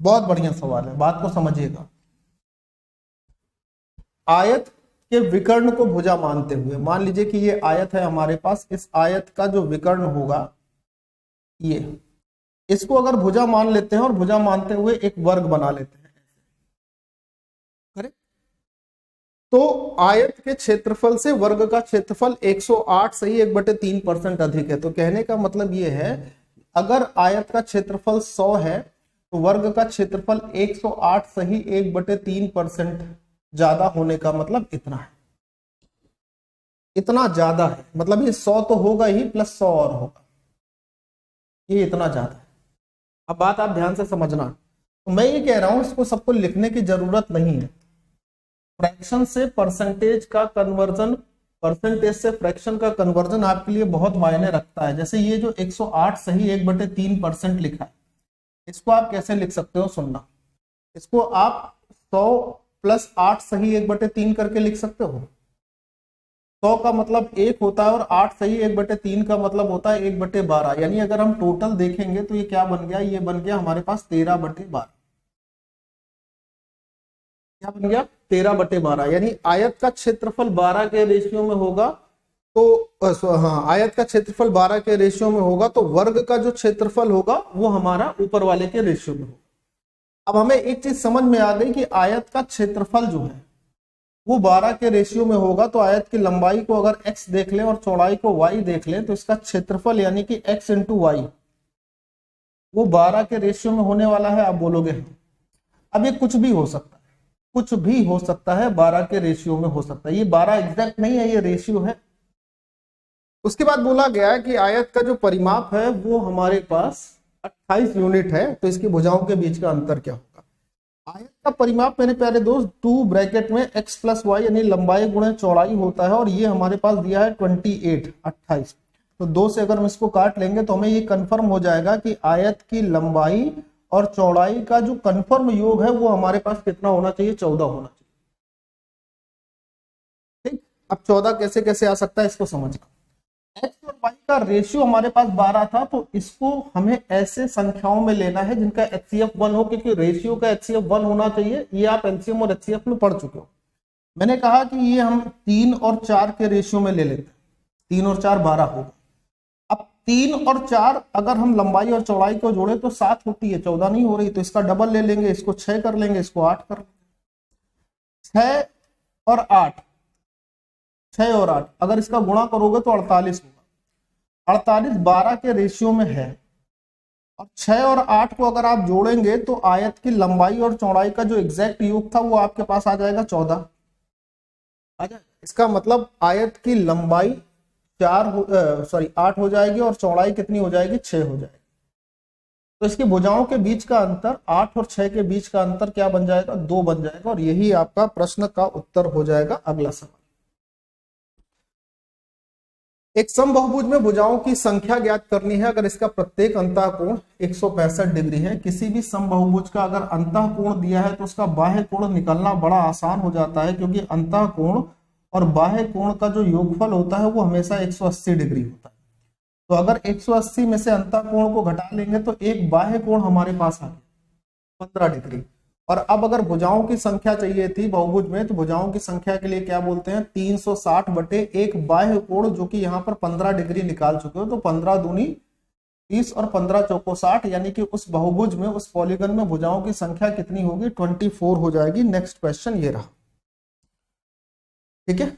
बहुत बढ़िया सवाल है, बात को समझिएगा। आयत के विकर्ण को भुजा मानते हुए, मान लीजिए कि ये आयत है हमारे पास, इस आयत का जो विकर्ण होगा ये, इसको अगर भुजा मान लेते हैं और भुजा मानते हुए एक वर्ग बना लेते हैं, करेक्ट। तो आयत के क्षेत्रफल से वर्ग का क्षेत्रफल 108 सही 1/3% अधिक है। तो कहने का मतलब ये है, अगर आयत का क्षेत्रफल 100 है तो वर्ग का क्षेत्रफल 108 सही 1/3% ज्यादा होने का मतलब इतना है, इतना ज्यादा है, मतलब ये 100 तो होगा ही प्लस 100 और होगा, ये इतना ज्यादा है। अब बात आप ध्यान से समझना, तो मैं ये कह रहा हूं इसको सबको लिखने की जरूरत नहीं है। फ्रैक्शन से परसेंटेज का कन्वर्जन, परसेंटेज से फ्रैक्शन का कन्वर्जन आपके लिए बहुत मायने रखता है। जैसे ये जो 108 सही 1/3% लिखा है, इसको आप कैसे लिख सकते हो सुनना। इसको आप 100 + 8 सही 1/3 करके लिख सकते हो। 100 का मतलब 1 होता है और 8 सही 1/3 का मतलब होता है 1/12। यानी अगर हम टोटल देखेंगे तो ये क्या बन गया, ये बन गया हमारे पास 13/12। क्या बन गया 13/12। यानी आयत का क्षेत्रफल 12 के रेशियो में होगा तो हाँ, आयत का क्षेत्रफल 12 के रेशियो में होगा तो वर्ग का जो क्षेत्रफल होगा वो हमारा ऊपर वाले के रेशियो में होगा। अब हमें एक चीज समझ में आ गई कि आयत का क्षेत्रफल जो है वो 12 के रेशियो में होगा, तो आयत की लंबाई को अगर x देख लें और चौड़ाई को y देख लें तो इसका क्षेत्रफल यानी कि x × y वो 12 के रेशियो में होने वाला है। आप बोलोगे अब ये कुछ भी हो सकता है, कुछ भी हो सकता है, 12 के रेशियो में हो सकता है। ये 12 एग्जैक्ट नहीं है, ये रेशियो है। उसके बाद बोला गया है कि आयत का जो परिमाप है वो हमारे पास 28 यूनिट है, तो इसकी भुजाओं के बीच का अंतर क्या होगा। आयत का परिमाप मेरे प्यारे दोस्त 2 ब्रैकेट में x + y यानी लंबाई गुणे चौड़ाई होता है, और ये हमारे पास दिया है 28। तो 2 से अगर हम इसको काट लेंगे तो हमें ये कंफर्म हो जाएगा कि आयत की लंबाई और चौड़ाई का जो कंफर्म योग है वो हमारे पास कितना होना चाहिए, 14 होना चाहिए। ठीक, अब 14 कैसे कैसे आ सकता है इसको समझना। x और y का रेशियो हमारे पास 12 था, तो इसको हमें ऐसे संख्याओं में लेना है जिनका HCF 1 हो, क्योंकि रेशियो का HCF 1 होना चाहिए। ये आप LCM और HCF में पढ़ चुके हो। मैंने कहा कि ये हम 3 और 4 के रेशियो में ले लेते हैं, 3 और 4 12 होगा। अब 3 और 4 अगर हम लंबाई और चौड़ाई को जोड़े तो 7 होती है, 14 नहीं हो रही, तो इसका डबल ले लेंगे, इसको 6 कर लेंगे, इसको 8 कर लेंगे। 6 और 8, 6 और 8 अगर इसका गुणा करोगे तो 48 होगा। 48 12 के रेशियो में है, और 6 और 8 को अगर आप जोड़ेंगे तो आयत की लंबाई और चौड़ाई का जो एग्जैक्ट योग था वो आपके पास आ जाएगा 14 आ जाएगा। इसका मतलब आयत की लंबाई 8 हो जाएगी और चौड़ाई कितनी हो जाएगी, 6 हो जाएगी। तो इसकी भुजाओं के बीच का अंतर 8 और 6 के बीच का अंतर क्या बन जाएगा, 2 बन जाएगा, और यही आपका प्रश्न का उत्तर हो जाएगा। अगला सवाल, एक समबाहुभुज में भुजाओं की संख्या ज्ञात करनी है अगर इसका प्रत्येक अंतःकोण 165 डिग्री है। किसी भी समबाहुभुज का अगर अंतःकोण दिया है तो उसका बाह्य कोण निकालना बड़ा आसान हो जाता है, क्योंकि अंतःकोण और बाह्य कोण का जो योगफल होता है वो हमेशा 180 डिग्री होता है। तो अगर 180 में से अंतःकोण को घटा लेंगे तो एक बाह्य कोण हमारे पास आ गया 15 डिग्री। और अब अगर भुजाओं की संख्या चाहिए थी बहुभुज में, तो भुजाओं की संख्या के लिए क्या बोलते हैं, 360/1 बाह्य कोण, जो कि यहाँ पर 15 डिग्री निकाल चुके हो। तो 15 दूनी 30 और 15 चौको 60, यानी कि उस बहुभुज में, उस पॉलीगन में भुजाओं की संख्या कितनी होगी, 24 हो जाएगी। नेक्स्ट क्वेश्चन ये रहा, ठीक है।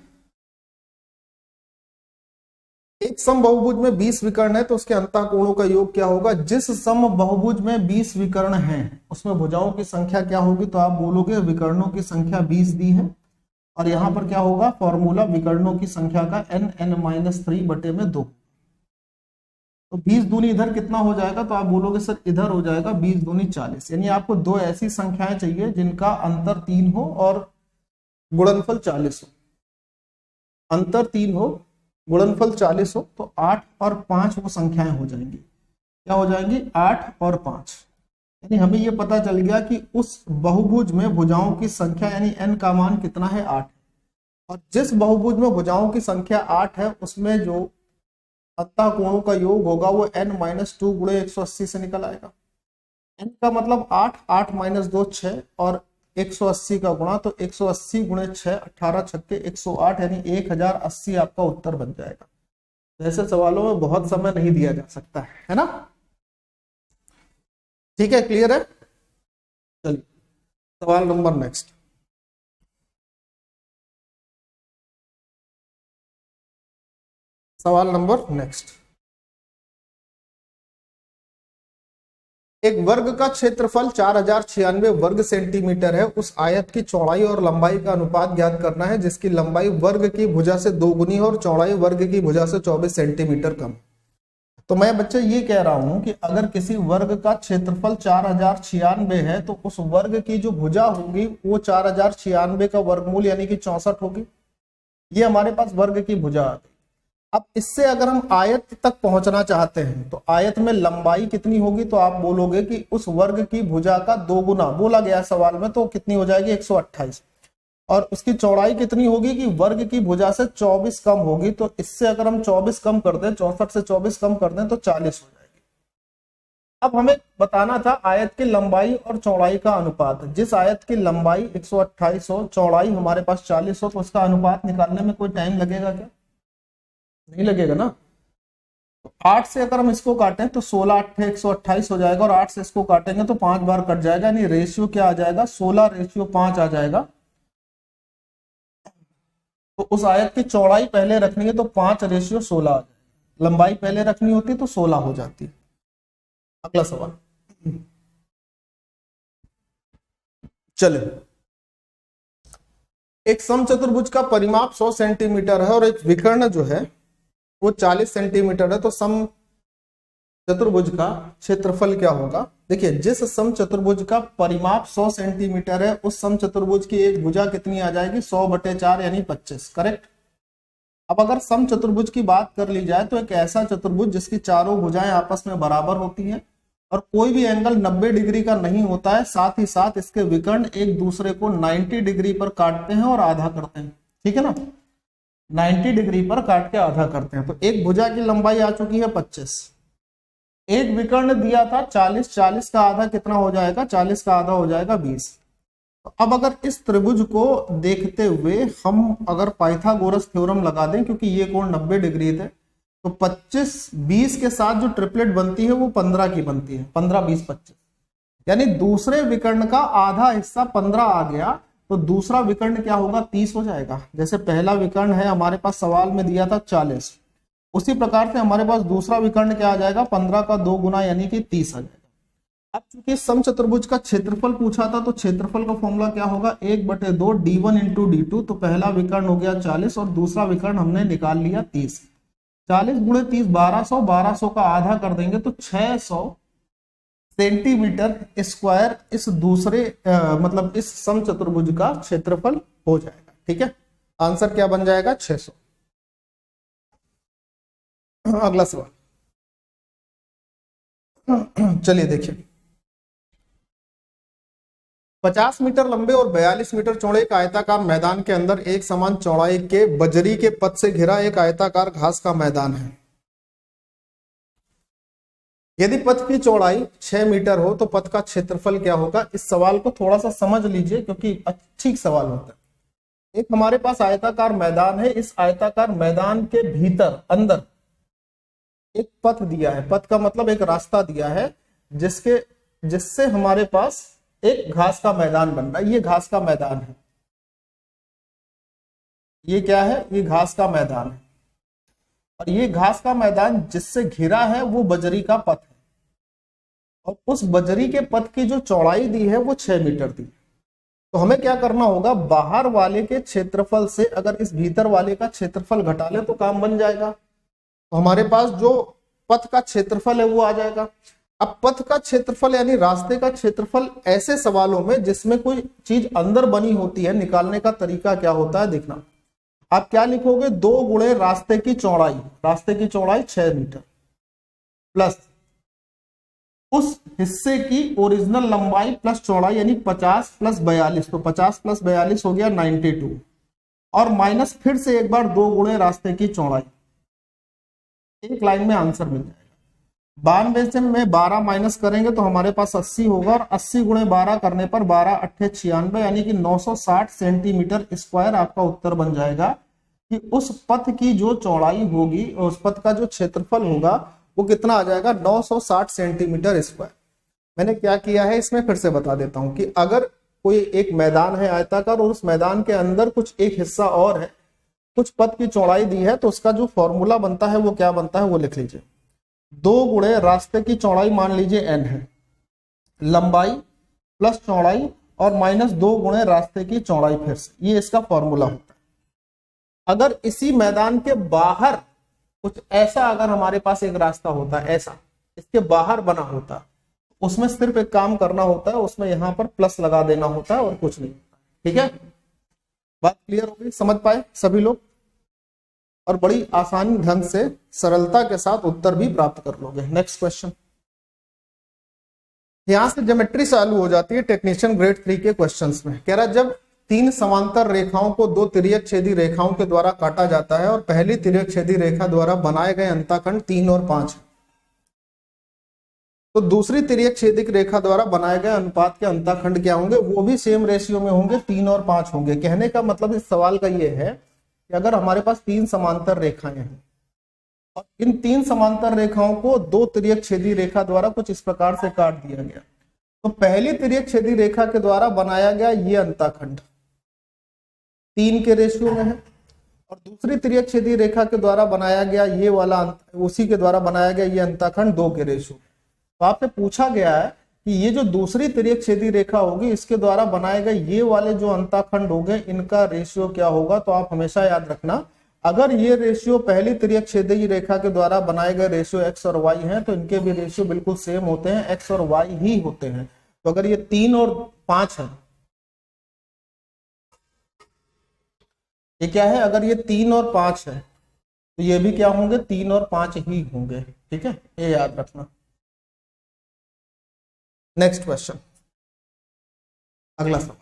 एक समबाहुभुज में 20 विकर्ण है तो उसके अंतःकोणों का योग क्या होगा। जिस समबाहुभुज में 20 विकर्ण हैं उसमें भुजाओं की संख्या क्या होगी, तो आप बोलोगे विकर्णों की संख्या 20 दी है, और यहां पर क्या होगा, फॉर्मूला विकर्णों की संख्या का n(n-3/2). तो 20 दूनी इधर कितना हो जाएगा, तो आप बोलोगे सर इधर हो जाएगा 20 दूनी 40। यानी आपको दो ऐसी संख्याएं चाहिए जिनका अंतर 3 हो और गुणनफल 40 हो। अंतर 3 हो, गुणनफल 40 हो, तो 8 और 5 वो संख्याएं हो जाएंगी। क्या हो जाएंगी, 8 और 5। यानी हमें ये पता चल गया कि उस बहुभुज में भुजाओं की संख्या यानी n का मान कितना है, 8। और जिस बहुभुज में भुजाओं की संख्या 8 है उसमें जो अंतःकोणों का योग होगा वो n-2 गुणे 180 से निकल आएगा। n का मतलब 8, 8 - 2 6, और 180 का गुणा, तो 180 गुणे 6, 18 छक्के 108, यानी 1080 आपका उत्तर बन जाएगा। ऐसे सवालों में बहुत समय नहीं दिया जा सकता है ना। ठीक है, क्लियर है। चलिए सवाल नंबर नेक्स्ट। सवाल नंबर नेक्स्ट, एक वर्ग का क्षेत्रफल 4096 वर्ग सेंटीमीटर है। उस आयत की चौड़ाई और लंबाई का अनुपात ज्ञात करना है जिसकी लंबाई वर्ग की भुजा से 2 गुनी और चौड़ाई वर्ग की भुजा से 24 सेंटीमीटर कम। तो मैं बच्चे ये कह रहा हूं कि अगर किसी वर्ग का क्षेत्रफल 4096 है तो उस वर्ग की जो भुजा होगी वो 4096 का वर्गमूल यानी कि 64 होगी। ये हमारे पास वर्ग की भुजा आ गई। अब इससे अगर हम आयत तक पहुंचना चाहते हैं तो आयत में लंबाई कितनी होगी, तो आप बोलोगे कि उस वर्ग की भुजा का 2 गुना बोला गया सवाल में, तो कितनी हो जाएगी 128। और उसकी चौड़ाई कितनी होगी कि वर्ग की भुजा से 24 कम होगी। तो इससे अगर हम 24 कम कर दें, 64 से 24 कम कर दें तो 40 हो जाएगी। अब हमें बताना था आयत की लंबाई और चौड़ाई का अनुपात। जिस आयत की लंबाई 128 हो, चौड़ाई हमारे पास 40 हो, तो उसका अनुपात निकालने में कोई टाइम लगेगा क्या? नहीं लगेगा ना। तो 8 से अगर हम इसको काटें तो 16 8 128 हो जाएगा, और 8 से इसको काटेंगे तो 5 बार कट जाएगा, यानी रेशियो क्या आ जाएगा 16:5 आ जाएगा। तो उस आयत की चौड़ाई पहले रखनी है तो 5:16 आ जाएगा। लंबाई पहले रखनी होती तो 16 हो जाती। अगला सवाल चले। एक समचतुर्भुज का परिमाप 100 सेंटीमीटर है और एक विकर्ण जो है वो 40 सेंटीमीटर है, तो समचतुर्भुज का क्षेत्रफल क्या होगा? देखिए, जिस समचतुर्भुज का परिमाप 100 सेंटीमीटर है उस समचतुर्भुज की एक भुजा कितनी आ जाएगी 100/4 यानी 25। करेक्ट। अब अगर समचतुर्भुज की बात कर ली जाए तो एक ऐसा चतुर्भुज जिसकी चारों भुजाएं आपस में बराबर होती हैं और कोई भी एंगल 90 डिग्री का नहीं होता है, साथ ही साथ इसके विकर्ण एक दूसरे को 90 डिग्री पर काटते हैं और आधा करते हैं। ठीक है ना, 90 डिग्री पर काट के आधा करते हैं। तो एक भुजा की लंबाई आ चुकी है 25, एक विकर्ण दिया था 40, 40 का आधा कितना हो जाएगा? 40 का आधा हो जाएगा 20। तो अब अगर इस त्रिभुज को देखते हुए हम अगर पाइथागोरस थ्योरम लगा दें, क्योंकि ये कोण 90 डिग्री थे, तो 25 20 के साथ जो ट्रिपलेट बनती है वो 15 की बनती है, 15 20 25, यानी दूसरे विकर्ण का आधा हिस्सा 15 आ गया, तो दूसरा विकर्ण क्या होगा 30 हो जाएगा। जैसे पहला विकर्ण है हमारे पास सवाल में दिया था 40, उसी प्रकार से हमारे पास दूसरा विकर्ण क्या आ जाएगा 15 का 2 गुना यानी कि 30 आ जाएगा। अब चूंकि समचतुर्भुज का क्षेत्रफल पूछा था तो क्षेत्रफल का फॉर्मूला क्या होगा 1/2 d1 × d2। तो पहला विकर्ण हो गया 40 और दूसरा विकर्ण हमने निकाल लिया 30। 40 × 30 1200, 1200 का आधा कर देंगे तो 600 सेंटीमीटर स्क्वायर इस दूसरे मतलब इस समचतुर्भुज का क्षेत्रफल हो जाएगा। ठीक है, आंसर क्या बन जाएगा 600। अगला सवाल चलिए देखिए। 50 मीटर लंबे और 42 मीटर चौड़े एक आयताकार मैदान के अंदर एक समान चौड़ाई के बजरी के पथ से घिरा एक आयताकार घास का मैदान है। यदि पथ की चौड़ाई 6 मीटर हो तो पथ का क्षेत्रफल क्या होगा? इस सवाल को थोड़ा सा समझ लीजिए क्योंकि ठीक सवाल होता है। एक हमारे पास आयताकार मैदान है, इस आयताकार मैदान के भीतर अंदर एक पथ दिया है। पथ का मतलब एक रास्ता दिया है जिससे हमारे पास एक घास का मैदान बन रहा है। ये घास का मैदान है, ये क्या है? ये घास का मैदान है, और ये घास का मैदान जिससे घिरा है वो बजरी का पथ है, और उस बजरी के पथ की जो चौड़ाई दी है वो 6 मीटर दी। तो हमें क्या करना होगा, बाहर वाले के क्षेत्रफल से अगर इस भीतर वाले का क्षेत्रफल घटा ले तो काम बन जाएगा। तो हमारे पास जो पथ का क्षेत्रफल है वो आ जाएगा। अब पथ का क्षेत्रफल यानी रास्ते का क्षेत्रफल ऐसे सवालों में जिसमें कोई चीज अंदर बनी होती है, निकालने का तरीका क्या होता है देखना। आप क्या लिखोगे, 2 गुणे रास्ते की चौड़ाई, रास्ते की चौड़ाई 6 मीटर प्लस उस हिस्से की ओरिजिनल लंबाई प्लस चौड़ाई यानी 50 + 42, तो 50 + 42 हो गया 92, और माइनस फिर से एक बार 2 गुणे रास्ते की चौड़ाई। एक लाइन में आंसर मिल जाएगा। 92 से में 12 माइनस करेंगे तो हमारे पास 80 होगा, और 80 × 12 करने पर 12 × 8 = 96 यानी कि 960 सेंटीमीटर स्क्वायर आपका उत्तर बन जाएगा। कि उस पथ की जो चौड़ाई होगी, उस पथ का जो क्षेत्रफल होगा वो कितना आ जाएगा 960 सेंटीमीटर स्क्वायर। मैंने क्या किया है इसमें फिर से बता देता हूं कि अगर कोई एक मैदान है आयताकार और उस मैदान के अंदर कुछ एक हिस्सा और है, कुछ पथ की चौड़ाई दी है, तो उसका जो फॉर्मूला बनता है वो क्या बनता है वो लिख लीजिए। 2 गुणे रास्ते की चौड़ाई मान लीजिए n है, लंबाई प्लस चौड़ाई और माइनस 2 गुणे रास्ते की चौड़ाई, फिर से ये इसका फॉर्मूला होता है। अगर इसी मैदान के बाहर कुछ ऐसा अगर हमारे पास एक रास्ता होता, ऐसा इसके बाहर बना होता, उसमें सिर्फ एक काम करना होता है, उसमें यहाँ पर प्लस लगा देना होता है और कुछ नहीं होता। ठीक है, बात क्लियर हो गई, समझ पाए सभी लोग? और बड़ी आसानी ढंग से सरलता के साथ उत्तर भी प्राप्त कर लोगे। नेक्स्ट क्वेश्चन, यहां से ज्योमेट्री चालू हो जाती है टेक्नीशियन ग्रेड 3 के क्वेश्चंस में। कह रहा जब तीन समांतर रेखाओं को दो तिर्यक छेदी रेखाओं के द्वारा काटा जाता है और पहली तिर्यक छेदी रेखा द्वारा बनाए गए अंतःखंड 3 और 5 है, तो दूसरी तिर्यक छेदिक रेखा द्वारा बनाए गए अनुपात के अंतःखंड क्या होंगे? वो भी सेम रेशियो में होंगे, 3 और 5 होंगे। कहने का मतलब इस सवाल का ये है कि अगर हमारे पास तीन समांतर रेखाएं हैं और इन तीन समांतर रेखाओं को दो तिर्यक छेदी रेखा द्वारा कुछ इस प्रकार से काट दिया गया, तो पहली तिर्यक छेदी रेखा के द्वारा बनाया गया ये अंतःखंड 3 के रेशियो में है और दूसरी तिर्यक छेदी रेखा के द्वारा बनाया गया ये वाला उसी के द्वारा बनाया गया ये अंतःखंड 2 के रेशियो। तो आपसे पूछा गया है कि ये जो दूसरी तिर्यक छेदी रेखा होगी इसके द्वारा बनाए गए ये वाले जो अंतःखंड होंगे इनका रेशियो क्या होगा? तो आप हमेशा याद रखना, अगर ये रेशियो पहली तिर्यक छेदी रेखा के द्वारा बनाए गए रेशियो x और y हैं तो इनके भी रेशियो बिल्कुल सेम होते हैं, x और y ही होते हैं। तो अगर ये 3 और 5 है, ये क्या है? अगर ये 3 और 5 है तो ये भी क्या होंगे? 3 और 5 ही होंगे। ठीक है, ये याद रखना। नेक्स्ट क्वेश्चन, अगला सवाल,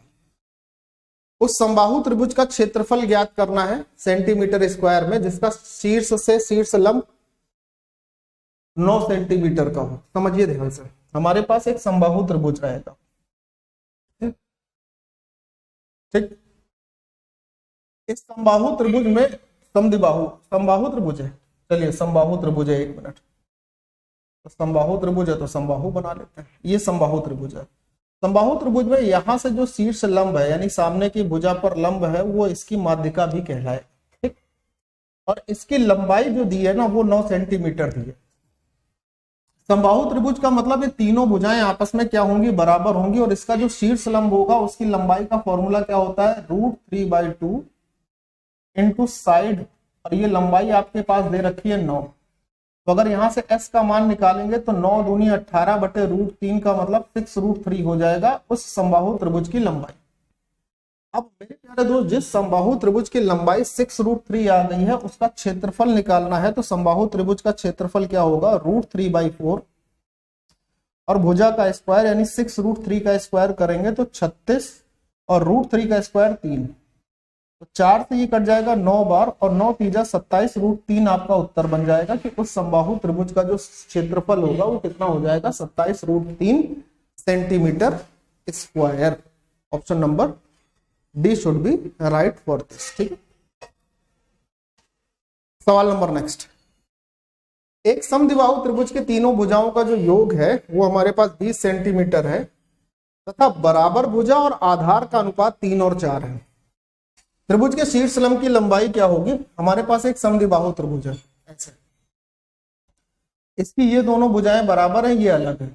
उस समबाहु त्रिभुज का क्षेत्रफल ज्ञात करना है सेंटीमीटर स्क्वायर में जिसका शीर्ष से शीर्ष लंब 9 सेंटीमीटर का हो। समझिए ध्यान से, हमारे पास एक समबाहु त्रिभुज रहेगा, ठीक। इस समबाहु त्रिभुज में समबाहु त्रिभुज है, चलिए समबाहु त्रिभुज है, 1 मिनट, तो समबाहु त्रिभुज है तो समबाहु बना लेते हैं। ये समबाहु त्रिभुज है। समबाहु त्रिभुज में यहां से जो शीर्ष लंब है यानी सामने की भुजा पर लंब है वो इसकी माध्यिका भी कहलाए, ठीक। और इसकी लंबाई जो दी है ना वो 9 सेंटीमीटर दी है। समबाहु त्रिभुज का मतलब ये तीनों भुजाएं आपस में क्या होंगी? बराबर होंगी। और इसका जो शीर्ष लंब होगा उसकी लंबाई का फॉर्मूला क्या होता है? √3/2 इंटू साइड, और ये लंबाई आपके पास दे रखी है 9। तो अगर यहां से s का मान निकालेंगे तो 9 दूनी 18 बटे √3 का मतलब 6√3 हो जाएगा उस समबाहु त्रिभुज की लंबाई। अब मेरे प्यारे दोस्त, जिस समबाहु त्रिभुज की लंबाई 6√3 आ गई है उसका क्षेत्रफल निकालना है। तो समबाहु त्रिभुज का क्षेत्रफल क्या होगा? √3/4 और भुजा का स्क्वायर यानी 6√3 का स्क्वायर करेंगे तो 36 और √3 का स्क्वायर 3, तो 4 से ये कट जाएगा 9 बार और 9 तीजा 27 √3 आपका उत्तर बन जाएगा कि उस समबाहु त्रिभुज का जो क्षेत्रफल होगा वो कितना हो जाएगा? 27 √3 centimetre square. Option number D should be right for this, ठीक। सवाल नंबर नेक्स्ट, एक समद्विबाहु त्रिभुज के तीनों भुजाओं का जो योग है वो हमारे पास 20 सेंटीमीटर है तथा बराबर भुजा और आधार का अनुपात 3 और 4 है। त्रिभुज के शीर्ष लंब की लंबाई क्या होगी? हमारे पास एक समद्विबाहु त्रिभुज है ऐसे, इसकी ये दोनों भुजाएं बराबर हैं, ये अलग है।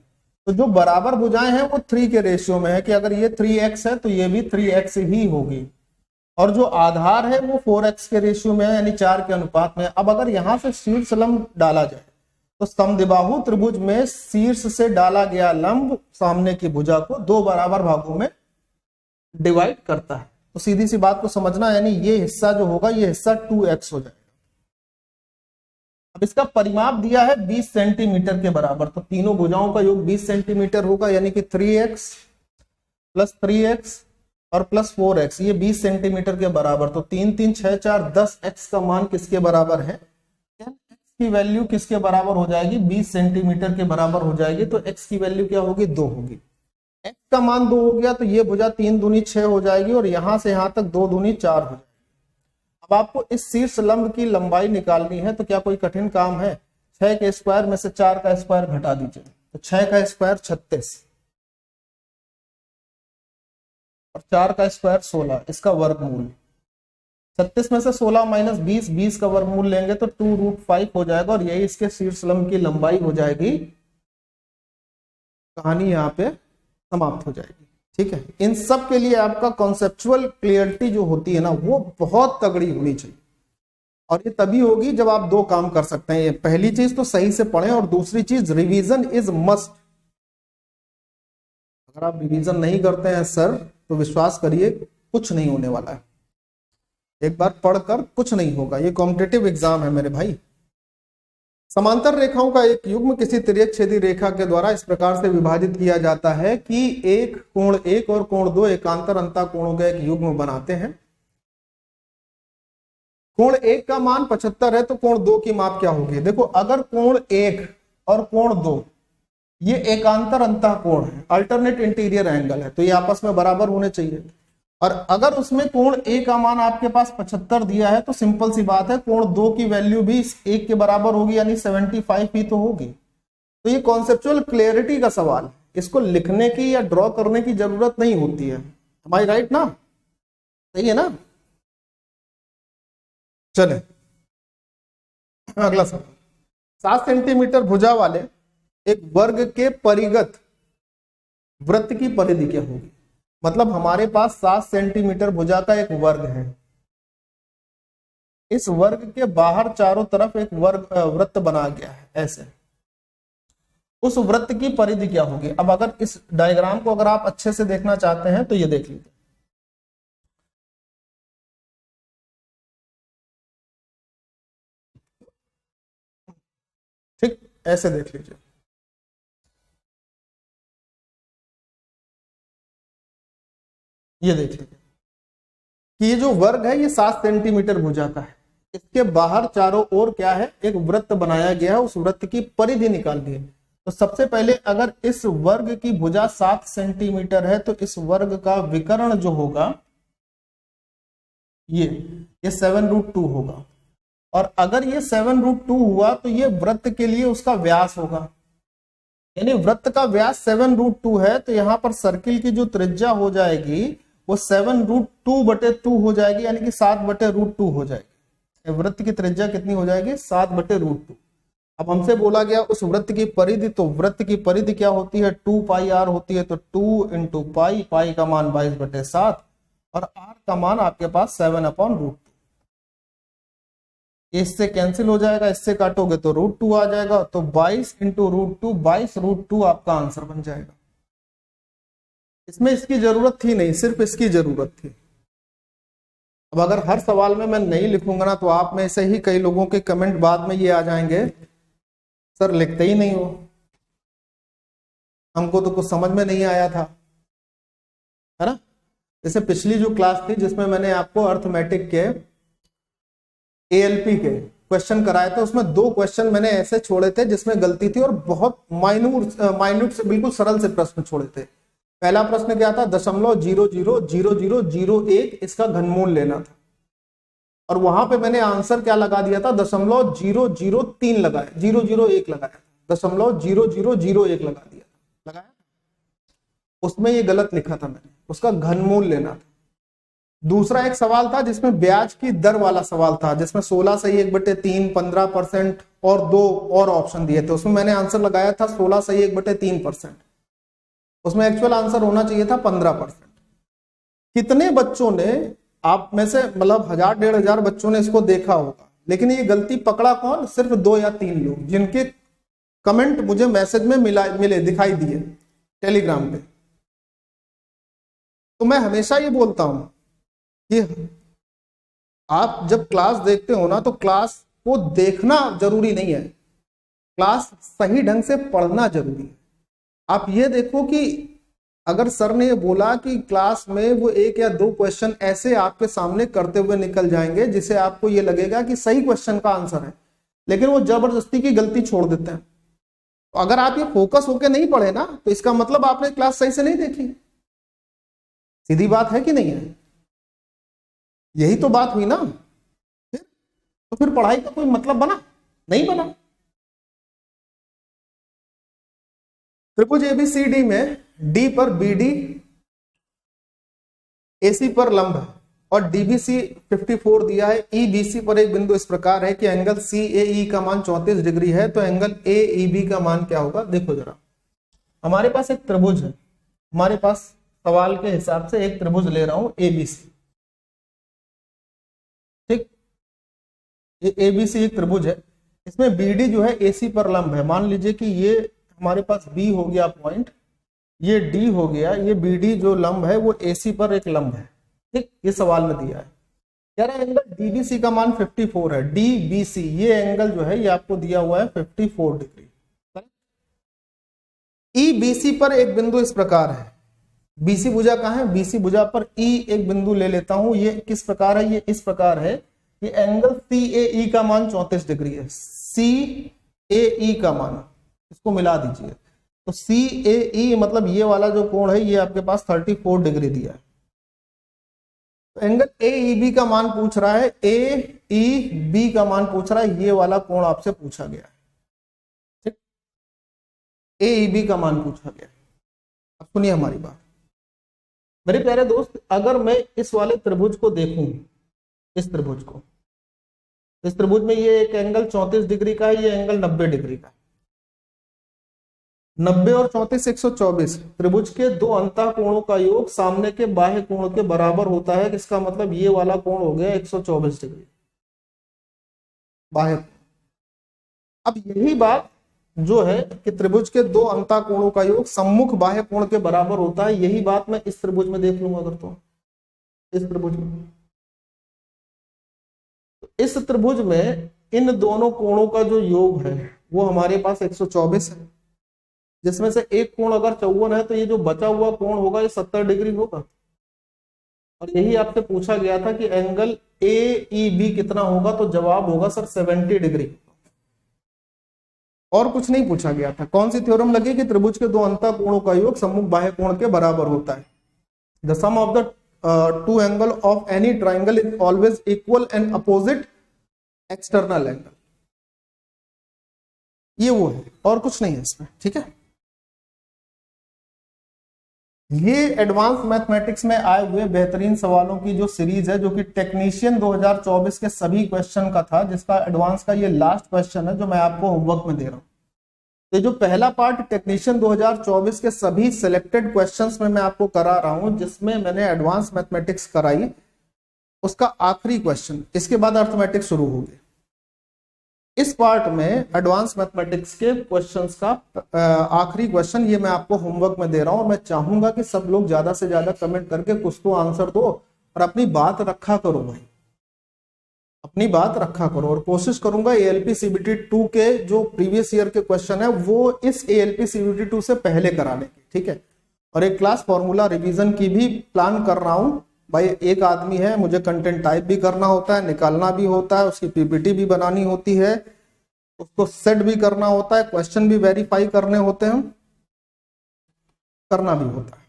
तो जो बराबर भुजाएं हैं वो 3 के रेशियो में है कि अगर ये 3x है तो ये भी 3x ही होगी, और जो आधार है वो 4x के रेशियो में है यानी 4 के अनुपात में। अब अगर यहां से शीर्ष लंब डाला जाए तो समद्विबाहु त्रिभुज में शीर्ष से डाला गया लंब सामने की भुजा को 2 बराबर भागों में डिवाइड करता है। तो सीधी सी बात को समझना, यानी ये हिस्सा जो होगा ये हिस्सा 2x हो जाएगा। अब इसका परिमाप दिया है 20 सेंटीमीटर के बराबर, तो तीनों भुजाओं का योग 20 सेंटीमीटर होगा यानी कि 3x प्लस 3x और प्लस 4x, ये 20 सेंटीमीटर के बराबर। तो 3 3 6 4 10x का मान किसके बराबर है? x की वैल्यू किसके बराबर हो जाएगी? 20 सेंटीमीटर के बराबर हो जाएगी। तो x की वैल्यू क्या होगी? 2 होगी। x का मान 2 हो गया तो ये भुजा 3 दूनी 6 हो जाएगी और यहां से यहां तक 2 दूनी 4 हो जाएगी। अब आपको इस शीर्ष लंब की लंबाई निकालनी है, तो क्या कोई कठिन काम है? 6 के स्क्वायर में से 4 का स्क्वायर घटा दीजिए, तो 6 का स्क्वायर 36 और 4 का स्क्वायर 16, इसका वर्गमूल 36 में से 16 माइनस 20, 20 का वर्गमूल लेंगे तो 2√5 हो जाएगा और यही इसके शीर्ष लंब की लंबाई हो जाएगी। कहानी यहाँ पे समाप्त हो जाएगी, ठीक है। इन सब के लिए आपका कॉन्सेप्चुअल क्लियरिटी जो होती है ना वो बहुत तगड़ी होनी चाहिए। और ये तभी होगी जब आप दो काम कर सकते हैं। ये पहली चीज तो सही से पढ़ें, और दूसरी चीज रिवीजन इज मस्ट। अगर आप रिवीजन नहीं करते हैं सर, तो विश्वास करिए कुछ नहीं होने वाला है। एक बार पढ़कर कुछ नहीं होगा। ये कॉम्पिटिटिव एग्जाम है मेरे भाई। समांतर रेखाओं का एक युग्म किसी तिर्यक छेदी रेखा के द्वारा इस प्रकार से विभाजित किया जाता है कि एक कोण 1 और कोण 2 एकांतर अंतः कोणों का एक युग्म बनाते हैं। कोण 1 का मान 75 है, तो कोण 2 की माप क्या होगी? देखो, अगर कोण 1 और कोण 2 ये एकांतर अंतः कोण है, अल्टरनेट इंटीरियर एंगल है, तो ये आपस में बराबर होने चाहिए। और अगर उसमें कोण ए का मान आपके पास 75 दिया है, तो सिंपल सी बात है कोण 2 की वैल्यू भी 1 के बराबर होगी, यानी 75 ही तो होगी। तो ये कॉन्सेप्चुअल क्लियरिटी का सवाल है, इसको लिखने की या ड्रॉ करने की जरूरत नहीं होती है। एम आई राइट ना? सही है ना? चले अगला सवाल। 7 सेंटीमीटर भुजा वाले एक वर्ग के परिगत वृत्त की परिधि क्या होगी? मतलब हमारे पास 7 सेंटीमीटर भुजा का एक वर्ग है। इस वर्ग के बाहर चारों तरफ एक वृत्त बना गया है ऐसे। उस वृत्त की परिधि क्या होगी? अब अगर इस डायग्राम को अगर आप अच्छे से देखना चाहते हैं तो ये देख लीजिए। ठीक, ऐसे देख लीजिए। ये देख लीजिए कि ये जो वर्ग है ये 7 सेंटीमीटर भुजा का है। इसके बाहर चारों ओर क्या है? एक वृत्त बनाया गया है। उस वृत्त की परिधि निकालिए। तो सबसे पहले अगर इस वर्ग की भुजा 7 सेंटीमीटर है, तो इस वर्ग का विकर्ण जो होगा ये 7√2 होगा। और अगर ये 7√2 हुआ तो ये वृत्त के लिए उसका व्यास होगा, यानी वृत्त का व्यास 7√2 है। तो यहां पर सर्किल की जो त्रिज्या हो जाएगी वो 7√2/2 हो जाएगी, यानी कि 7/√2 हो जाएगी। वृत्त की त्रिज्या कितनी हो जाएगी? 7/√2। अब हमसे बोला गया उस वृत्त की परिधि, तो वृत्त की परिधि क्या होती है? 2πr होती है। तो 2 × पाई, पाई का मान 22/7 और r का मान आपके पास 7/√2। इससे कैंसिल हो जाएगा, इससे काटोगे तो √2 आ जाएगा। तो 22 × √2, 22√2 आपका आंसर बन जाएगा। इसमें इसकी जरूरत थी नहीं, सिर्फ इसकी जरूरत थी। अब अगर हर सवाल में मैं नहीं लिखूंगा ना, तो आप में से ही कई लोगों के कमेंट बाद में ये आ जाएंगे, सर लिखते ही नहीं हो, हमको तो कुछ समझ में नहीं आया था, है ना? जैसे पिछली जो क्लास थी जिसमें मैंने आपको अर्थमेटिक के ALP के क्वेश्चन कराए थे, उसमें 2 क्वेश्चन मैंने ऐसे छोड़े थे जिसमें गलती थी, और बहुत माइन्यूट से बिल्कुल सरल से प्रश्न छोड़े थे। पहला प्रश्न क्या था? 0.000001 इसका घनमूल लेना था, और वहां पे मैंने आंसर क्या लगा दिया था? 0.003 लगाया, 001 लगाया, 0.0001 लगाया। उसमें ये गलत लिखा था मैंने, उसका घनमूल लेना था। दूसरा एक सवाल था जिसमें ब्याज की दर वाला सवाल था, जिसमें 16 सही 1/3, 15% और 2 और ऑप्शन दिए थे। उसमें मैंने आंसर लगाया था 16 सही 1/3%। उसमें एक्चुअल आंसर होना चाहिए था 15%। कितने बच्चों ने, आप में से मतलब 1000-1500 बच्चों ने इसको देखा होगा, लेकिन ये गलती पकड़ा कौन? सिर्फ 2 या 3 लोग, जिनके कमेंट मुझे मैसेज में मिले दिखाई दिए टेलीग्राम पे। तो मैं हमेशा ये बोलता हूं कि आप जब क्लास देखते हो ना, तो क्लास को देखना जरूरी नहीं है, क्लास सही ढंग से पढ़ना जरूरी है। आप ये देखो कि अगर सर ने ये बोला कि क्लास में वो 1 या 2 क्वेश्चन ऐसे आपके सामने करते हुए निकल जाएंगे जिसे आपको ये लगेगा कि सही क्वेश्चन का आंसर है, लेकिन वो जबरदस्ती की गलती छोड़ देते हैं। तो अगर आप ये फोकस होके नहीं पढ़े ना, तो इसका मतलब आपने क्लास सही से नहीं देखी। सीधी बात है कि नहीं है? यही तो बात हुई ना। तो फिर पढ़ाई का कोई मतलब बना? नहीं बना। त्रिभुज ABCD में D पर BD AC पर लंब है, और DBC 54 दिया है। EBC पर एक बिंदु इस प्रकार है कि एंगल CAE का मान 34 डिग्री है, तो एंगल AEB का मान क्या होगा? देखो जरा, हमारे पास एक त्रिभुज है, हमारे पास सवाल के हिसाब से एक त्रिभुज ले रहा हूं ABC, ठीक। ये एबीसी एक त्रिभुज है, इसमें बीडी जो है एसी पर लंब है। मान लीजिए कि ये हमारे पास बी हो गया पॉइंट, ये डी हो गया, ये बीडी जो लंब है वो एसी पर एक लंब है। ठीक, ये सवाल में दिया है। कह रहा है एंगल डीबीसी का मान 54 है। डीबीसी ये एंगल जो है ये आपको दिया हुआ है 54 डिग्री। ईबीसी पर एक बिंदु इस प्रकार है, बीसी भुजा कहाँ है, बीसी भुजा पर ई एक बिंदु ले लेता हूं, ये किस प्रकार है, ये इस प्रकार है। ये एंगल CAE का मान 34 डिग्री है। CAE का मान, इसको मिला दीजिए, तो CAE मतलब ये वाला जो कोण है ये आपके पास 34 डिग्री दिया है। तो एंगल AEB का मान पूछ रहा है, AEB का मान पूछ रहा है, ये वाला कोण आपसे पूछा गया है। ठीक, AEB का मान पूछा गया। अब सुनिए हमारी बात मेरे प्यारे दोस्त, अगर मैं इस वाले त्रिभुज को देखूं, इस त्रिभुज को, इस त्रिभुज में ये एक एंगल 34 डिग्री का है, ये एंगल 90 डिग्री का है। 90 और 34 124। त्रिभुज के दो अंतः कोणों का योग सामने के बाह्य कोण के बराबर होता है। इसका मतलब ये वाला कोण हो गया 124 डिग्री बाह्य। अब यही बात जो है कि त्रिभुज के दो अंतः कोणों का योग सम्मुख बाह्य कोण के बराबर होता है, यही बात मैं इस त्रिभुज में देख लूंगा। अगर तो इस त्रिभुज में, इस त्रिभुज में इन दोनों कोणों का जो योग है वो हमारे पास 124 है, जिसमें से एक कोण अगर 54 है तो ये जो बचा हुआ कोण होगा ये 70 डिग्री होगा। और यही आपसे पूछा गया था कि एंगल AEB कितना होगा, तो जवाब होगा सर 70 डिग्री। और कुछ नहीं पूछा गया था। कौन सी थ्योरम लगी कि त्रिभुज के दो अंतः कोणों का योग सम्मुख बाह्य कोण के बराबर होता है। The sum of the two angle of any triangle is always equal and opposite external angle. ये वो है, और कुछ नहीं है इसमें। ठीक है, ये एडवांस मैथमेटिक्स में आए हुए बेहतरीन सवालों की जो सीरीज है, जो कि टेक्नीशियन 2024 के सभी क्वेश्चन का था, जिसका एडवांस का ये लास्ट क्वेश्चन है जो मैं आपको होमवर्क में दे रहा हूं। तो जो पहला पार्ट टेक्नीशियन 2024 के सभी सिलेक्टेड क्वेश्चंस में मैं आपको करा रहा हूं, जिसमें मैंने एडवांस मैथमेटिक्स कराई, उसका आखिरी क्वेश्चन, इसके बाद अर्थमेटिक्स शुरू होगी। इस पार्ट में एडवांस मैथमेटिक्स के क्वेश्चंस का आखिरी क्वेश्चन ये मैं आपको होमवर्क में दे रहा हूं, और मैं चाहूंगा कि सब लोग ज्यादा से ज्यादा कमेंट करके कुछ तो आंसर दो और अपनी बात रखा करो भाई, अपनी बात रखा करो। और कोशिश करूंगा ALP CBT 2 के जो प्रीवियस ईयर के क्वेश्चन है वो इस ALP CBT 2 से पहले कराने की। ठीक है, और एक क्लास फॉर्मूला रिवीजन की भी प्लान कर रहा हूं भाई। एक आदमी है, मुझे कंटेंट टाइप भी करना होता है, निकालना भी होता है, उसकी PPT भी बनानी होती है, उसको सेट भी करना होता है, क्वेश्चन भी वेरीफाई करने होते हैं, करना भी होता है।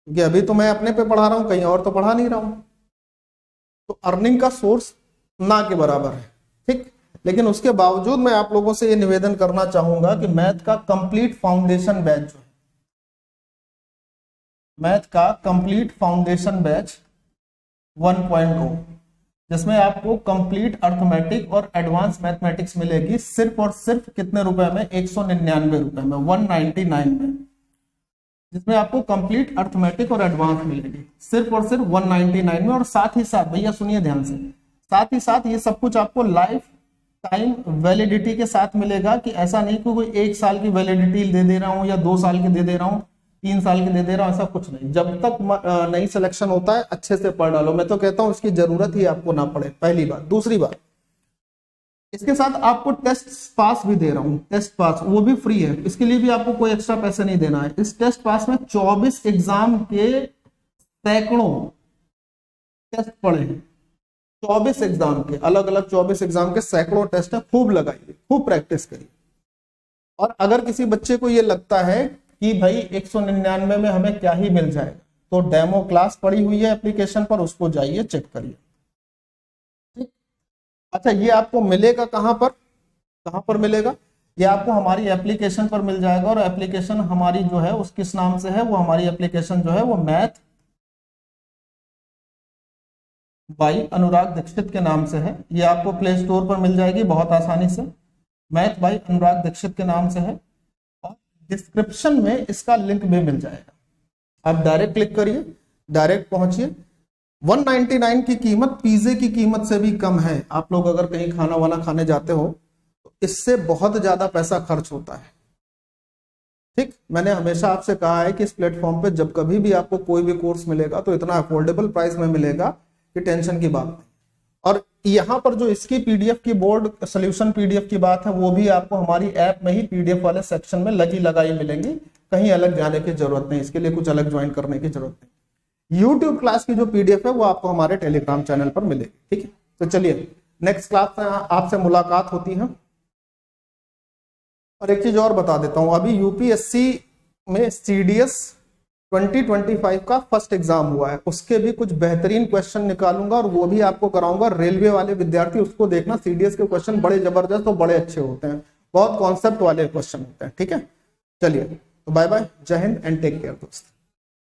क्योंकि अभी तो मैं अपने पे पढ़ा रहा हूं, कहीं और तो पढ़ा नहीं रहा हूं, तो अर्निंग का सोर्स ना के बराबर है। ठीक, लेकिन उसके बावजूद मैं आप लोगों से ये निवेदन करना चाहूंगा कि मैथ का कंप्लीट फाउंडेशन बैच जो है, मैथ का कंप्लीट फाउंडेशन बैच 1.0, जिसमें आपको कंप्लीट अर्थमेटिक और एडवांस मैथमेटिक्स मिलेगी सिर्फ और सिर्फ कितने रुपए में, 199 रुपए में, 199 में, जिसमें आपको कंप्लीट अर्थमेटिक और एडवांस मिलेगी सिर्फ और सिर्फ 199 में। और साथ ही साथ भैया सुनिए ध्यान से, साथ ही साथ ये सब कुछ आपको लाइफ टाइम वैलिडिटी के साथ मिलेगा, कि ऐसा नहीं कि कोई 1 साल की वैलिडिटी दे रहा हूं या 2 साल की दे रहा हूं, 3 साल की दे रहा हूं, ऐसा कुछ नहीं। जब तक नई सिलेक्शन होता है अच्छे से पढ़ डालो। मैं तो कहता हूं इसकी जरूरत ही आपको ना पड़े, पहली बात। दूसरी बात, इसके साथ आपको टेस्ट पास भी दे रहा हूं, टेस्ट पास वो भी फ्री है, इसके लिए भी आपको कोई एक्स्ट्रा पैसे नहीं देना है। इस टेस्ट पास में 24 एग्जाम के सैकड़ों टेस्ट पड़े हैं, 24 एग्जाम के, अलग अलग 24 एग्जाम के सैकड़ों टेस्ट है। खूब लगाइए, खूब प्रैक्टिस करिए। और अगर किसी बच्चे को ये लगता है कि भाई 199 में हमें क्या ही मिल जाएगा, तो डेमो क्लास पड़ी हुई है एप्लीकेशन पर, उसको जाइए चेक करिए। ठीक, अच्छा ये आपको मिलेगा कहां पर, कहां पर मिलेगा? ये आपको हमारी एप्लीकेशन पर मिल जाएगा। और एप्लीकेशन हमारी जो है उस किस नाम से है, वो हमारी एप्लीकेशन जो है वो मैथ बाई अनुराग दीक्षित के नाम से है। ये आपको प्ले स्टोर पर मिल जाएगी बहुत आसानी से, मैथ बाई अनुराग दीक्षित के नाम से है। और डिस्क्रिप्शन में इसका लिंक भी मिल जाएगा, आप डायरेक्ट क्लिक करिए, डायरेक्ट पहुंचिए, 199 की कीमत पिज्जे की कीमत से भी कम है। आप लोग अगर कहीं खाना वाना खाने जाते हो तो इससे बहुत ज्यादा पैसा खर्च होता है। ठीक, मैंने हमेशा आपसे कहा है कि इस प्लेटफॉर्म पे जब कभी भी आपको कोई भी कोर्स मिलेगा तो इतना अफोर्डेबल प्राइस में मिलेगा कि टेंशन की बात नहीं। और यहाँ पर जो इसकी पीडीएफ की बोर्ड सोल्यूशन पीडीएफ की बात है वो भी आपको हमारी ऐप में ही पीडीएफ वाले सेक्शन में लगी लगाई मिलेंगी, कहीं अलग जाने की जरूरत नहीं, इसके लिए कुछ अलग ज्वाइन करने की जरूरत नहीं। यूट्यूब क्लास की जो पीडीएफ है वो आपको हमारे टेलीग्राम चैनल पर मिलेगी। ठीक है, तो चलिए नेक्स्ट क्लास में आपसे मुलाकात होती है। और एक चीज और बता देता हूं, अभी यूपीएससी में सीडीएस 2025 का फर्स्ट एग्जाम हुआ है, उसके भी कुछ बेहतरीन क्वेश्चन निकालूंगा और वो भी आपको कराऊंगा। रेलवे वाले विद्यार्थी उसको देखना, सीडीएस के क्वेश्चन बड़े जबरदस्त और बड़े अच्छे होते हैं, बहुत कॉन्सेप्ट वाले क्वेश्चन होते हैं। ठीक है, चलिए तो बाय बाय, जय हिंद एंड टेक केयर दोस्त।